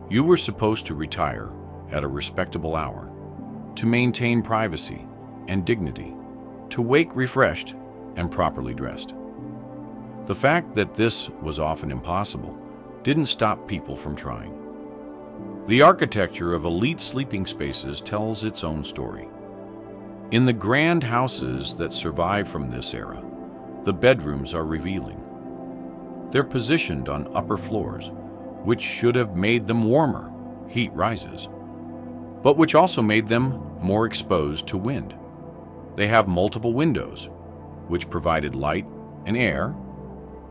You were supposed to retire at a respectable hour, to maintain privacy and dignity, to wake refreshed and properly dressed. The fact that this was often impossible didn't stop people from trying. The architecture of elite sleeping spaces tells its own story. In the grand houses that survive from this era, the bedrooms are revealing. They're positioned on upper floors, which should have made them warmer, heat rises, but which also made them more exposed to wind. They have multiple windows, which provided light and air,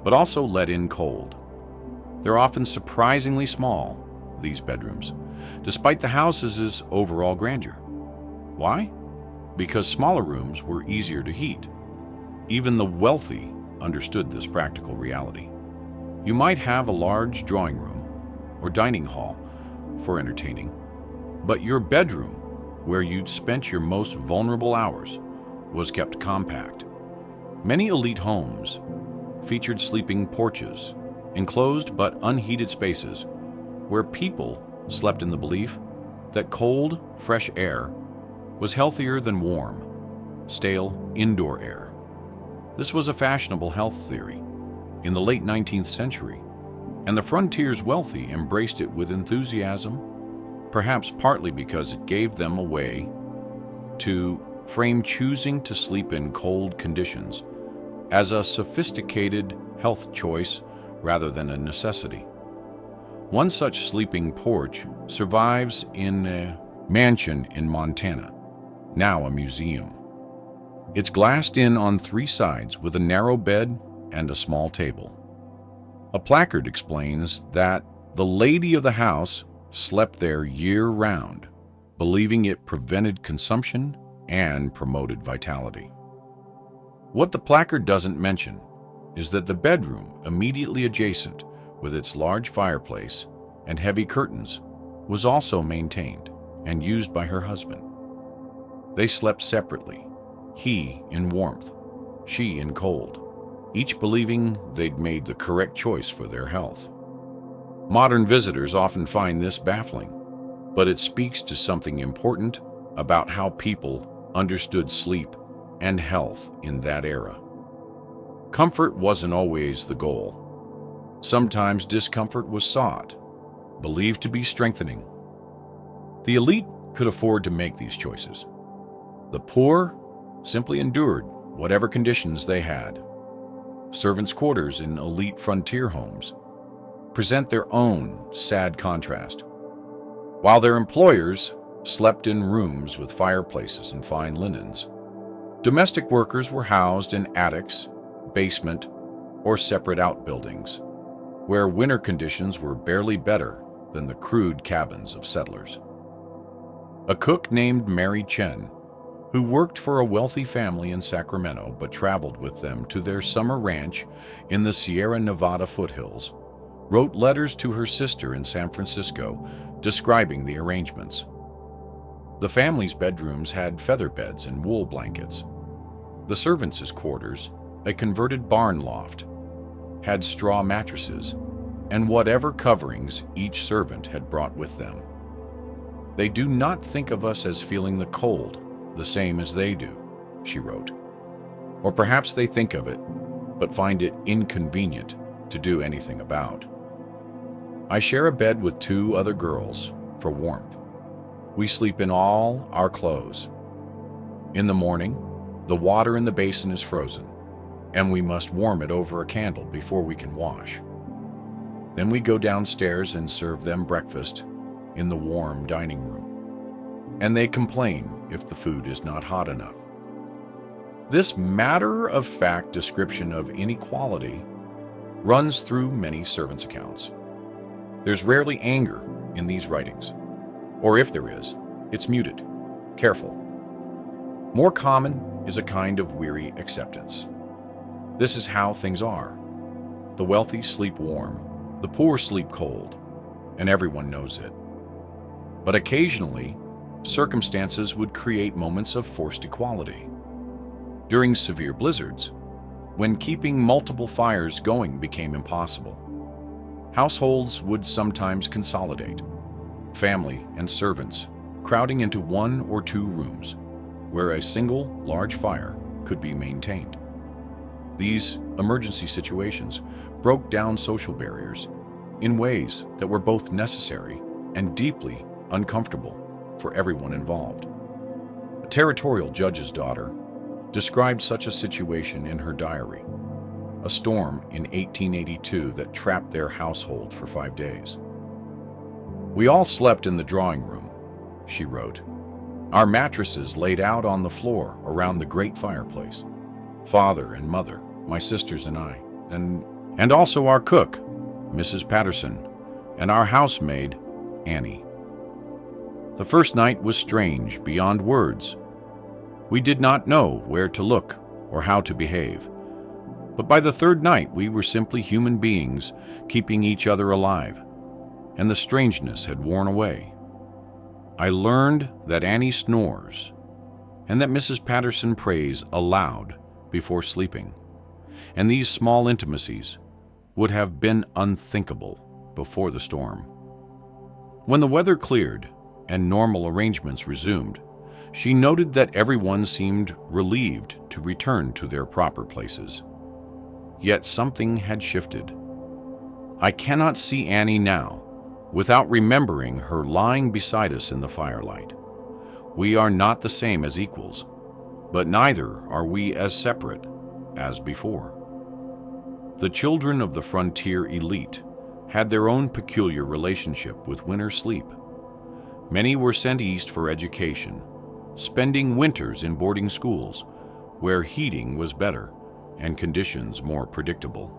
but also let in cold. They're often surprisingly small, these bedrooms, despite the house's overall grandeur. Why? Because smaller rooms were easier to heat. Even the wealthy understood this practical reality. You might have a large drawing room or dining hall for entertaining, but your bedroom, where you'd spent your most vulnerable hours, was kept compact. Many elite homes featured sleeping porches, enclosed but unheated spaces, where people slept in the belief that cold, fresh air was healthier than warm, stale indoor air. This was a fashionable health theory in the late 19th century, and the frontier's wealthy embraced it with enthusiasm, perhaps partly because it gave them a way to frame choosing to sleep in cold conditions as a sophisticated health choice rather than a necessity. One such sleeping porch survives in a mansion in Montana, now a museum. It's glassed in on 3 sides with a narrow bed and a small table. A placard explains that the lady of the house slept there year-round, believing it prevented consumption and promoted vitality. What the placard doesn't mention is that the bedroom immediately adjacent, with its large fireplace and heavy curtains, was also maintained and used by her husband. They slept separately, he in warmth, she in cold, each believing they'd made the correct choice for their health. Modern visitors often find this baffling, but it speaks to something important about how people understood sleep and health in that era. Comfort wasn't always the goal. Sometimes discomfort was sought, believed to be strengthening. The elite could afford to make these choices. The poor simply endured whatever conditions they had. Servants' quarters in elite frontier homes present their own sad contrast. While their employers slept in rooms with fireplaces and fine linens, domestic workers were housed in attics, basement, or separate outbuildings, where winter conditions were barely better than the crude cabins of settlers. A cook named Mary Chen who worked for a wealthy family in Sacramento but traveled with them to their summer ranch in the Sierra Nevada foothills, wrote letters to her sister in San Francisco describing the arrangements. The family's bedrooms had feather beds and wool blankets. The servants' quarters, a converted barn loft, had straw mattresses and whatever coverings each servant had brought with them. They do not think of us as feeling the cold the same as they do, she wrote. Or perhaps they think of it, but find it inconvenient to do anything about. I share a bed with 2 other girls for warmth. We sleep in all our clothes. In the morning, the water in the basin is frozen, and we must warm it over a candle before we can wash. Then we go downstairs and serve them breakfast in the warm dining room, and they complain if the food is not hot enough. This matter-of-fact description of inequality runs through many servants' accounts. There's rarely anger in these writings, or if there is, it's muted, careful. More common is a kind of weary acceptance. This is how things are. The wealthy sleep warm, the poor sleep cold, and everyone knows it. But occasionally, circumstances would create moments of forced equality. During severe blizzards, when keeping multiple fires going became impossible, households would sometimes consolidate, family and servants crowding into 1 or 2 rooms where a single large fire could be maintained. These emergency situations broke down social barriers in ways that were both necessary and deeply uncomfortable for everyone involved. A territorial judge's daughter described such a situation in her diary, a storm in 1882 that trapped their household for 5 days. "We all slept in the drawing room," she wrote, "our mattresses laid out on the floor around the great fireplace. Father and mother, my sisters and I, and also our cook, Mrs. Patterson, and our housemaid, Annie. The first night was strange beyond words. We did not know where to look or how to behave. But by the 3rd night, we were simply human beings keeping each other alive, and the strangeness had worn away. I learned that Annie snores and that Mrs. Patterson prays aloud before sleeping, and these small intimacies would have been unthinkable before the storm. When the weather cleared and normal arrangements resumed, she noted that everyone seemed relieved to return to their proper places. Yet something had shifted. I cannot see Annie now without remembering her lying beside us in the firelight. We are not the same as equals, but neither are we as separate as before. The children of the frontier elite had their own peculiar relationship with winter sleep. Many were sent east for education, spending winters in boarding schools where heating was better and conditions more predictable.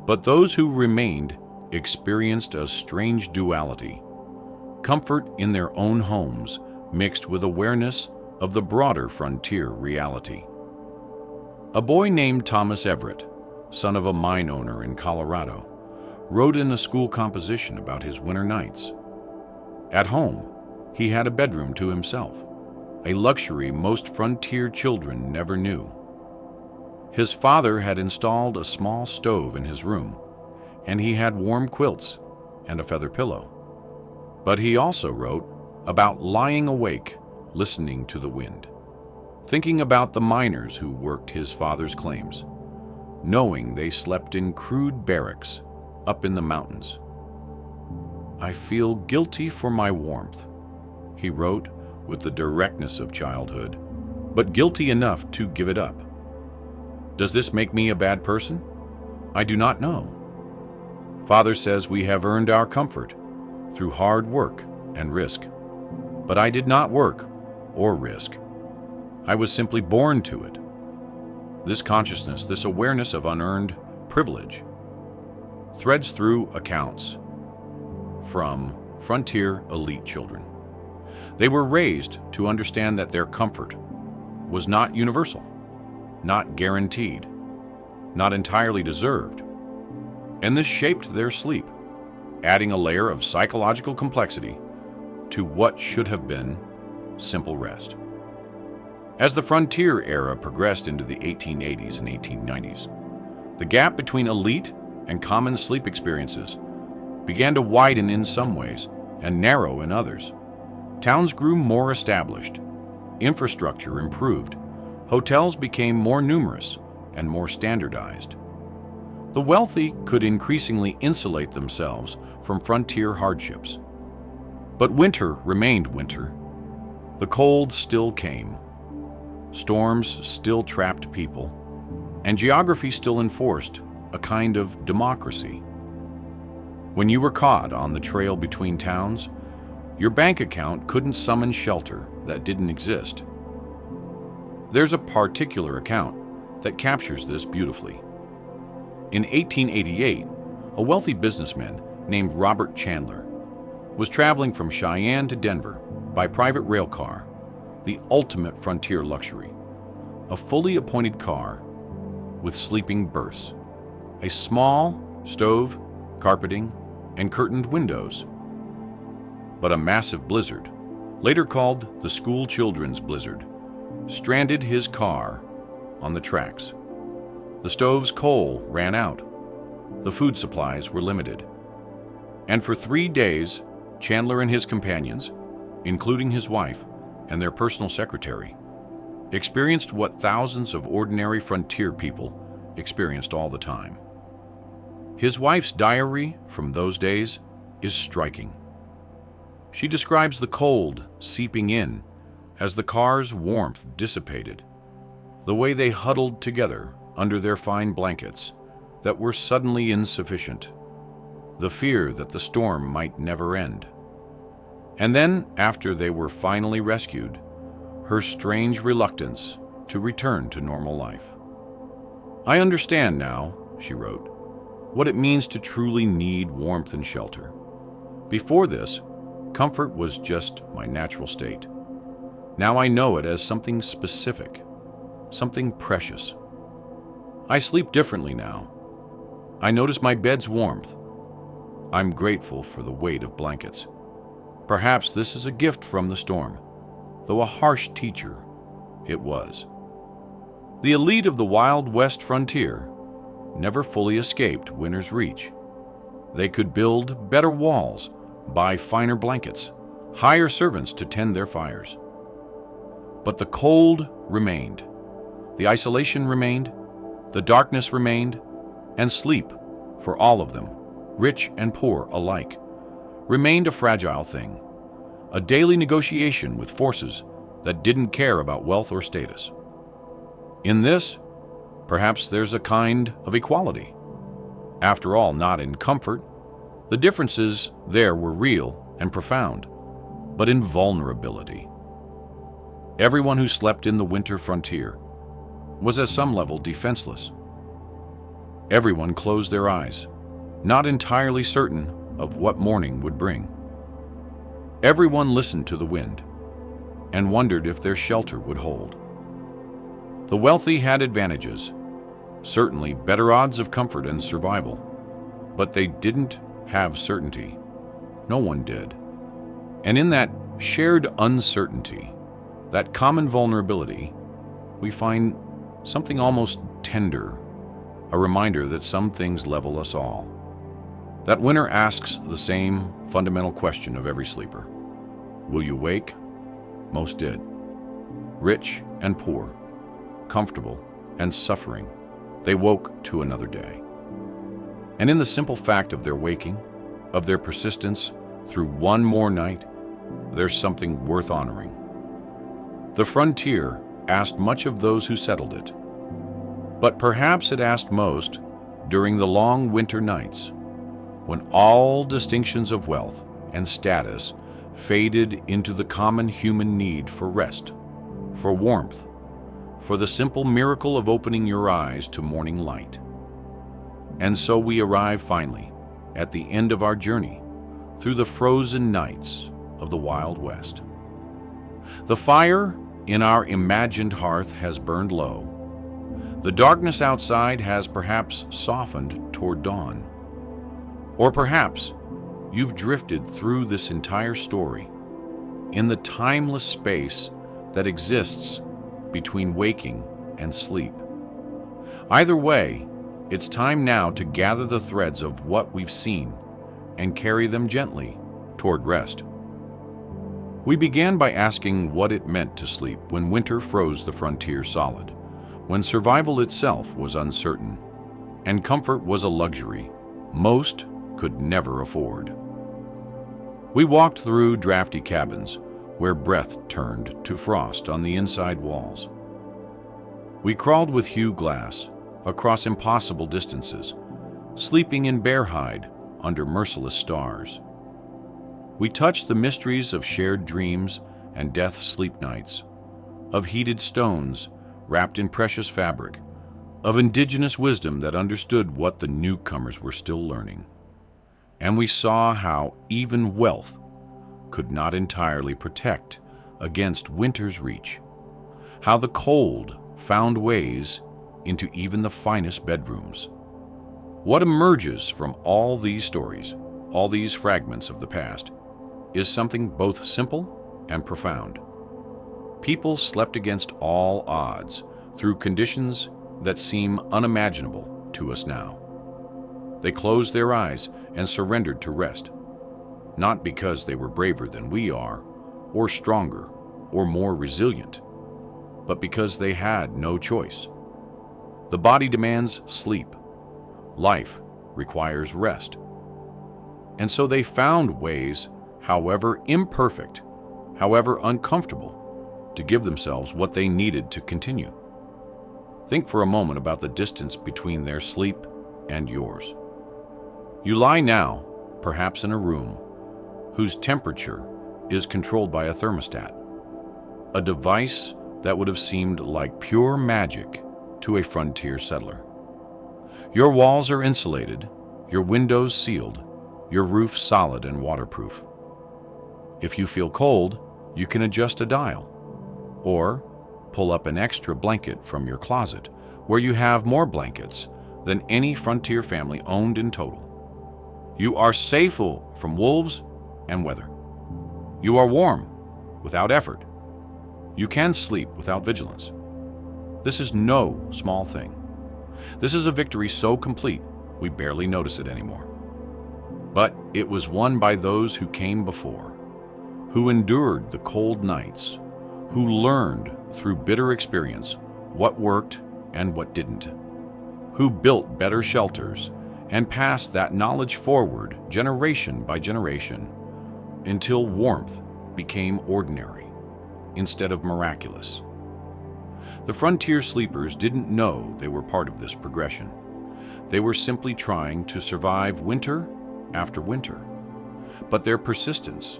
But those who remained experienced a strange duality, comfort in their own homes mixed with awareness of the broader frontier reality. A boy named Thomas Everett, son of a mine owner in Colorado, wrote in a school composition about his winter nights. At home, he had a bedroom to himself, a luxury most frontier children never knew. His father had installed a small stove in his room, and he had warm quilts and a feather pillow. But he also wrote about lying awake, listening to the wind, thinking about the miners who worked his father's claims, knowing they slept in crude barracks up in the mountains. "I feel guilty for my warmth," he wrote with the directness of childhood, "but guilty enough to give it up. Does this make me a bad person? I do not know. Father says we have earned our comfort through hard work and risk. But I did not work or risk. I was simply born to it. This consciousness, this awareness of unearned privilege, threads through accounts from frontier elite children. They were raised to understand that their comfort was not universal, not guaranteed, not entirely deserved. And this shaped their sleep, adding a layer of psychological complexity to what should have been simple rest. As the frontier era progressed into the 1880s and 1890s, the gap between elite and common sleep experiences began to widen in some ways and narrow in others. Towns grew more established, infrastructure improved, hotels became more numerous and more standardized. The wealthy could increasingly insulate themselves from frontier hardships. But winter remained winter. The cold still came. Storms still trapped people, and geography still enforced a kind of democracy. When you were caught on the trail between towns, your bank account couldn't summon shelter that didn't exist. There's a particular account that captures this beautifully. In 1888, a wealthy businessman named Robert Chandler was traveling from Cheyenne to Denver by private rail car, the ultimate frontier luxury, a fully appointed car with sleeping berths, a small stove, carpeting, and curtained windows. But a massive blizzard, later called the school children's blizzard, stranded his car on the tracks. The stove's coal ran out. The food supplies were limited. And for 3 days, Chandler and his companions, including his wife and their personal secretary, experienced what thousands of ordinary frontier people experienced all the time. His wife's diary from those days is striking. She describes the cold seeping in as the car's warmth dissipated, the way they huddled together under their fine blankets that were suddenly insufficient, the fear that the storm might never end. And then, after they were finally rescued, her strange reluctance to return to normal life. "I understand now," she wrote, "what it means to truly need warmth and shelter. Before this, comfort was just my natural state. Now I know it as something specific, something precious. I sleep differently now. I notice my bed's warmth. I'm grateful for the weight of blankets. Perhaps this is a gift from the storm, though a harsh teacher it was." The elite of the Wild West frontier never fully escaped winter's reach. They could build better walls, buy finer blankets, hire servants to tend their fires. But the cold remained, the isolation remained, the darkness remained, and sleep, for all of them, rich and poor alike, remained a fragile thing, a daily negotiation with forces that didn't care about wealth or status. In this, perhaps there's a kind of equality. After all, not in comfort. The differences there were real and profound, but in vulnerability. Everyone who slept in the winter frontier was at some level defenseless. Everyone closed their eyes, not entirely certain of what morning would bring. Everyone listened to the wind and wondered if their shelter would hold. The wealthy had advantages, certainly better odds of comfort and survival, but they didn't have certainty. No one did. And in that shared uncertainty, that common vulnerability, we find something almost tender, a reminder that some things level us all. That winter asks the same fundamental question of every sleeper. Will you wake? Most did. Rich and poor, comfortable and suffering, they woke to another day. And in the simple fact of their waking, of their persistence through one more night, there's something worth honoring. The frontier asked much of those who settled it, but perhaps it asked most during the long winter nights, when all distinctions of wealth and status faded into the common human need for rest, for warmth, for the simple miracle of opening your eyes to morning light. And so we arrive finally at the end of our journey through the frozen nights of the Wild West. The fire in our imagined hearth has burned low. The darkness outside has perhaps softened toward dawn. Or perhaps you've drifted through this entire story in the timeless space that exists between waking and sleep. Either way, it's time now to gather the threads of what we've seen and carry them gently toward rest. We began by asking what it meant to sleep when winter froze the frontier solid, when survival itself was uncertain, and comfort was a luxury most could never afford. We walked through drafty cabins where breath turned to frost on the inside walls. We crawled with hew glass across impossible distances, sleeping in bear hide under merciless stars. We touched the mysteries of shared dreams and death sleep nights, of heated stones wrapped in precious fabric, of indigenous wisdom that understood what the newcomers were still learning. And we saw how even wealth could not entirely protect against winter's reach, how the cold found ways into even the finest bedrooms. What emerges from all these stories, all these fragments of the past, is something both simple and profound. People slept against all odds through conditions that seem unimaginable to us now. They closed their eyes and surrendered to rest, not because they were braver than we are, or stronger, or more resilient, but because they had no choice. The body demands sleep. Life requires rest. And so they found ways, however imperfect, however uncomfortable, to give themselves what they needed to continue. Think for a moment about the distance between their sleep and yours. You lie now, perhaps in a room, whose temperature is controlled by a thermostat, a device that would have seemed like pure magic to a frontier settler. Your walls are insulated, your windows sealed, your roof solid and waterproof. If you feel cold, you can adjust a dial, or pull up an extra blanket from your closet, where you have more blankets than any frontier family owned in total. You are safe from wolves and weather. You are warm without effort. You can sleep without vigilance. This is no small thing. This is a victory so complete we barely notice it anymore. But it was won by those who came before, who endured the cold nights, who learned through bitter experience what worked and what didn't, who built better shelters and passed that knowledge forward generation by generation until warmth became ordinary instead of miraculous. The frontier sleepers didn't know they were part of this progression. They were simply trying to survive winter after winter. But their persistence,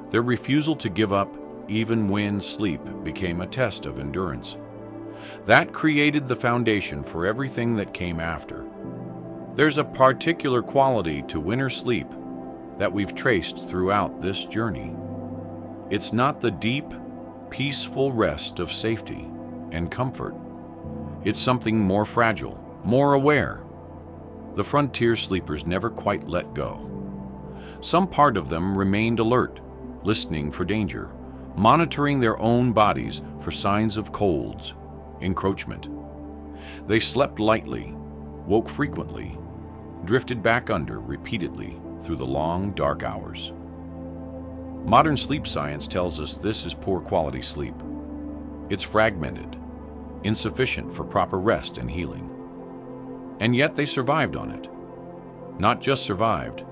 their refusal to give up even when sleep became a test of endurance, that created the foundation for everything that came after. There's a particular quality to winter sleep that we've traced throughout this journey. It's not the deep, peaceful rest of safety and comfort. It's something more fragile, more aware. The frontier sleepers never quite let go. Some part of them remained alert, listening for danger, monitoring their own bodies for signs of colds, encroachment. They slept lightly, woke frequently, drifted back under repeatedly through the long, dark hours. Modern sleep science tells us this is poor quality sleep. It's fragmented, insufficient for proper rest and healing. And yet they survived on it. Not just survived,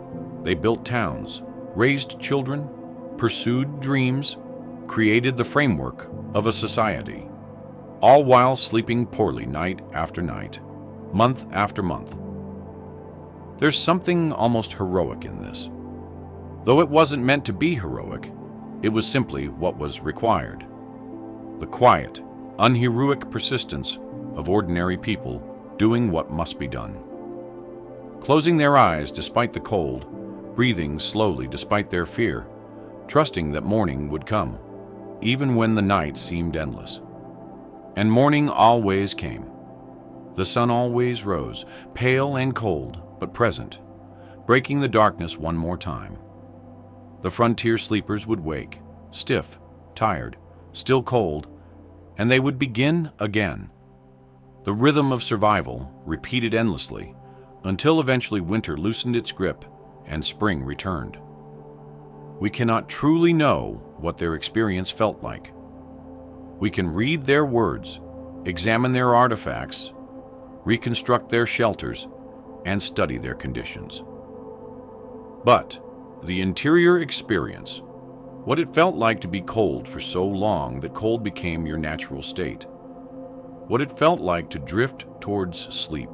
they built towns, raised children, pursued dreams, created the framework of a society, all while sleeping poorly night after night, month after month. There's something almost heroic in this. Though it wasn't meant to be heroic, it was simply what was required. The quiet, unheroic persistence of ordinary people doing what must be done. Closing their eyes despite the cold, breathing slowly despite their fear, trusting that morning would come, even when the night seemed endless. And morning always came. The sun always rose, pale and cold, but present, breaking the darkness one more time. The frontier sleepers would wake, stiff, tired, still cold, and they would begin again. The rhythm of survival repeated endlessly until eventually winter loosened its grip and spring returned. We cannot truly know what their experience felt like. We can read their words, examine their artifacts, reconstruct their shelters, and study their conditions. But the interior experience, what it felt like to be cold for so long that cold became your natural state, what it felt like to drift towards sleep,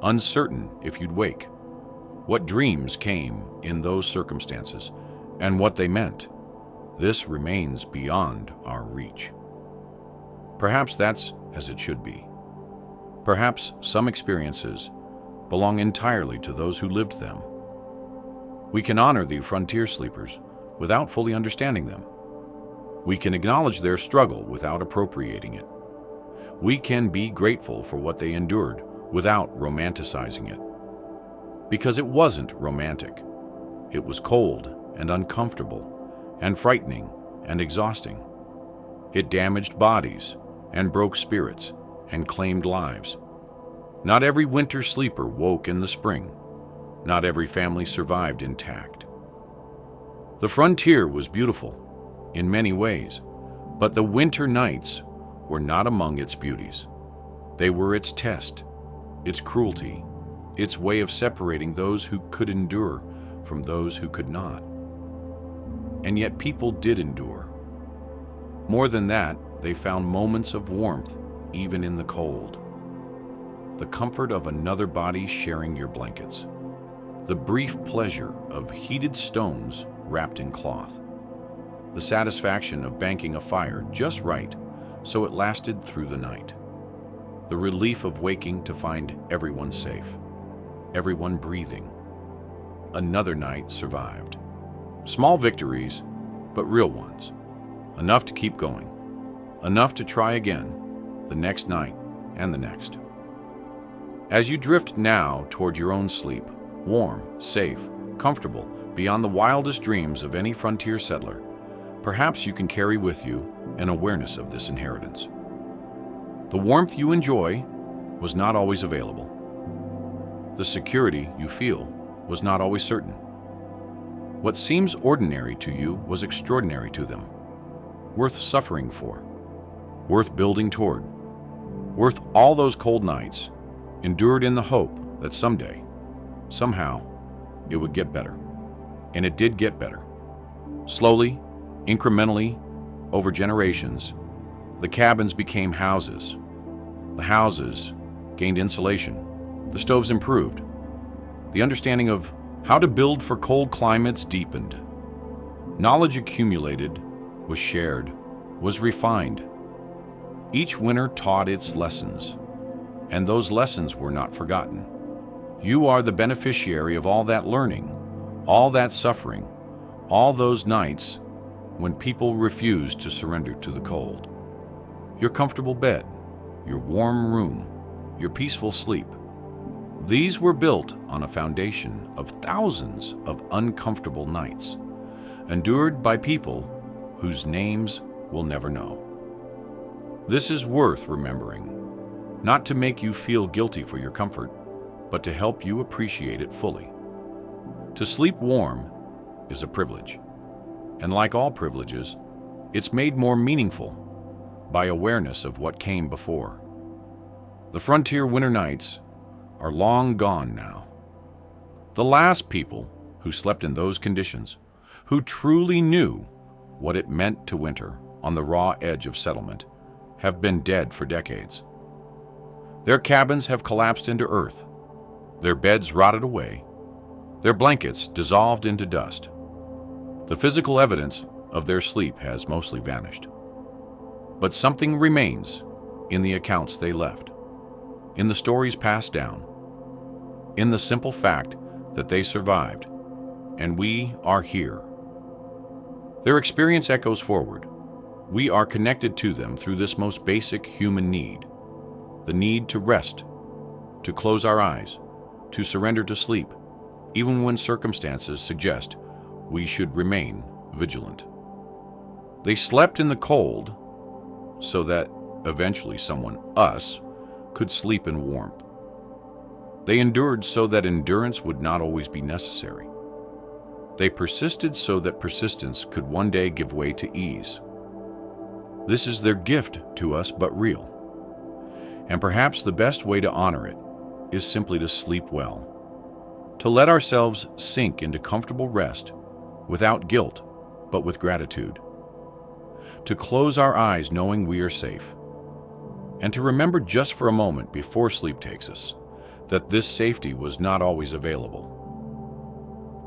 uncertain if you'd wake, what dreams came in those circumstances, and what they meant, this remains beyond our reach. Perhaps that's as it should be. Perhaps some experiences belong entirely to those who lived them. We can honor the frontier sleepers without fully understanding them. We can acknowledge their struggle without appropriating it. We can be grateful for what they endured without romanticizing it. Because it wasn't romantic. It was cold and uncomfortable and frightening and exhausting. It damaged bodies and broke spirits and claimed lives. Not every winter sleeper woke in the spring. Not every family survived intact. The frontier was beautiful in many ways, but the winter nights were not among its beauties. They were its test, its cruelty, its way of separating those who could endure from those who could not. And yet people did endure. More than that, they found moments of warmth even in the cold. The comfort of another body sharing your blankets. The brief pleasure of heated stones wrapped in cloth. The satisfaction of banking a fire just right so it lasted through the night. The relief of waking to find everyone safe, everyone breathing. Another night survived. Small victories, but real ones. Enough to keep going. Enough to try again, the next night and the next. As you drift now toward your own sleep, warm, safe, comfortable, beyond the wildest dreams of any frontier settler, perhaps you can carry with you an awareness of this inheritance. The warmth you enjoy was not always available. The security you feel was not always certain. What seems ordinary to you was extraordinary to them, worth suffering for, worth building toward, worth all those cold nights, endured in the hope that someday, somehow, it would get better. And it did get better. Slowly, incrementally, over generations, the cabins became houses. The houses gained insulation. The stoves improved. The understanding of how to build for cold climates deepened. Knowledge accumulated, was shared, was refined. Each winter taught its lessons, and those lessons were not forgotten. You are the beneficiary of all that learning, all that suffering, all those nights when people refused to surrender to the cold. Your comfortable bed, your warm room, your peaceful sleep. These were built on a foundation of thousands of uncomfortable nights, endured by people whose names we'll never know. This is worth remembering, not to make you feel guilty for your comfort, but to help you appreciate it fully. To sleep warm is a privilege, and like all privileges, it's made more meaningful by awareness of what came before. The frontier winter nights are long gone now. The last people who slept in those conditions, who truly knew what it meant to winter on the raw edge of settlement, have been dead for decades. Their cabins have collapsed into earth, their beds rotted away, their blankets dissolved into dust. The physical evidence of their sleep has mostly vanished. But something remains in the accounts they left, in the stories passed down, in the simple fact that they survived, and we are here. Their experience echoes forward, We are connected to them through this most basic human need, the need to rest, to close our eyes, to surrender to sleep, even when circumstances suggest we should remain vigilant. They slept in the cold so that eventually someone, us, could sleep in warmth. They endured so that endurance would not always be necessary. They persisted so that persistence could one day give way to ease. This is their gift to us, but real. And perhaps the best way to honor it is simply to sleep well, to let ourselves sink into comfortable rest without guilt, but with gratitude, to close our eyes knowing we are safe, and to remember just for a moment before sleep takes us that this safety was not always available.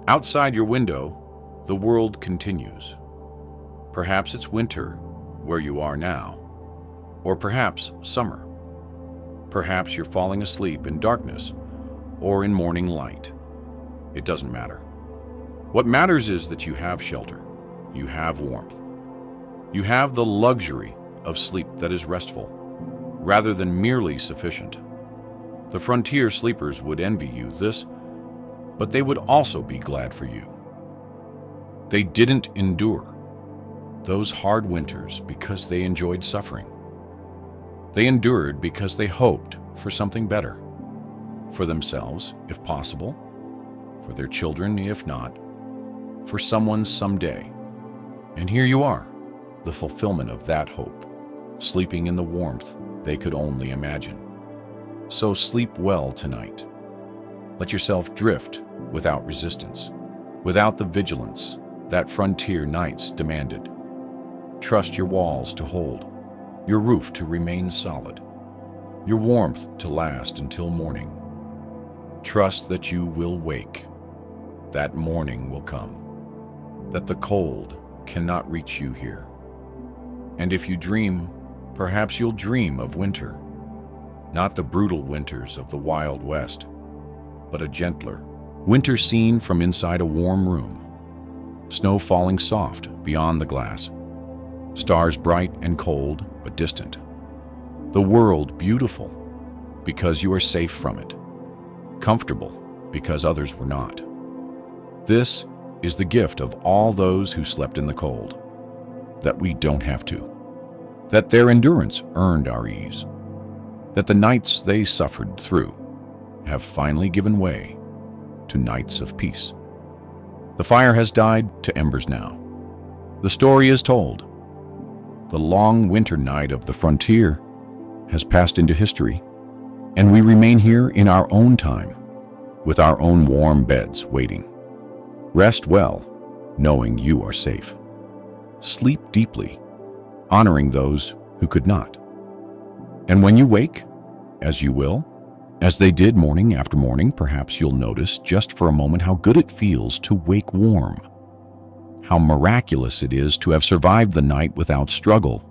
Outside your window, the world continues. Perhaps it's winter where you are now, or perhaps summer. Perhaps you're falling asleep in darkness or in morning light. It doesn't matter. What matters is that you have shelter, you have warmth. You have the luxury of sleep that is restful, rather than merely sufficient. The frontier sleepers would envy you this, but they would also be glad for you. They didn't endure those hard winters because they enjoyed suffering. They endured because they hoped for something better, for themselves, if possible, for their children, if not, for someone someday. And here you are, the fulfillment of that hope, sleeping in the warmth they could only imagine. So sleep well tonight. Let yourself drift without resistance, without the vigilance that frontier nights demanded. Trust your walls to hold, your roof to remain solid, your warmth to last until morning. Trust that you will wake, that morning will come, that the cold cannot reach you here. And if you dream, perhaps you'll dream of winter, not the brutal winters of the Wild West, but a gentler winter seen from inside a warm room, snow falling soft beyond the glass, stars bright and cold but distant, the world beautiful because you are safe from it, comfortable because others were not. This is the gift of all those who slept in the cold, that we don't have to, that their endurance earned our ease, that the nights they suffered through have finally given way to nights of peace. The fire has died to embers now. The story is told. The long winter night of the frontier has passed into history, and we remain here in our own time, with our own warm beds waiting. Rest well, knowing you are safe. Sleep deeply, honoring those who could not. And when you wake, as you will, as they did morning after morning, perhaps you'll notice just for a moment how good it feels to wake warm, how miraculous it is to have survived the night without struggle,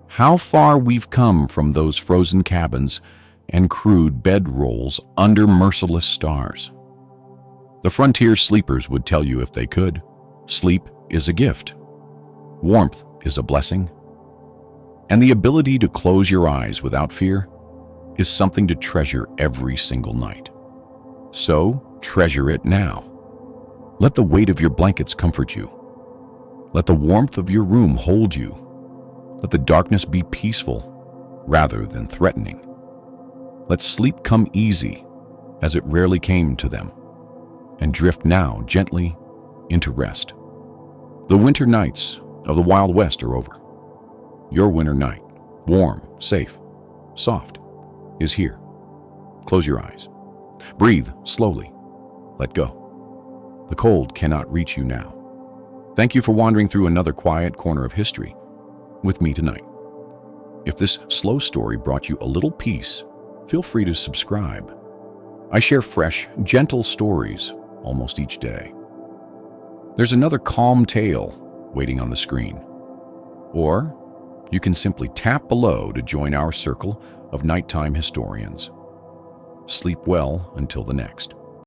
how far we've come from those frozen cabins and crude bedrolls under merciless stars. The frontier sleepers would tell you if they could, sleep is a gift, warmth is a blessing, and the ability to close your eyes without fear is something to treasure every single night. So treasure it now. Let the weight of your blankets comfort you. Let the warmth of your room hold you. Let the darkness be peaceful rather than threatening. Let sleep come easy as it rarely came to them, and drift now gently into rest. The winter nights of the Wild West are over. Your winter night, warm, safe, soft, is here. Close your eyes. Breathe slowly. Let go. The cold cannot reach you now. Thank you for wandering through another quiet corner of history with me tonight. If this slow story brought you a little peace, feel free to subscribe. I share fresh, gentle stories almost each day. There's another calm tale waiting on the screen. Or you can simply tap below to join our circle of nighttime historians. Sleep well until the next.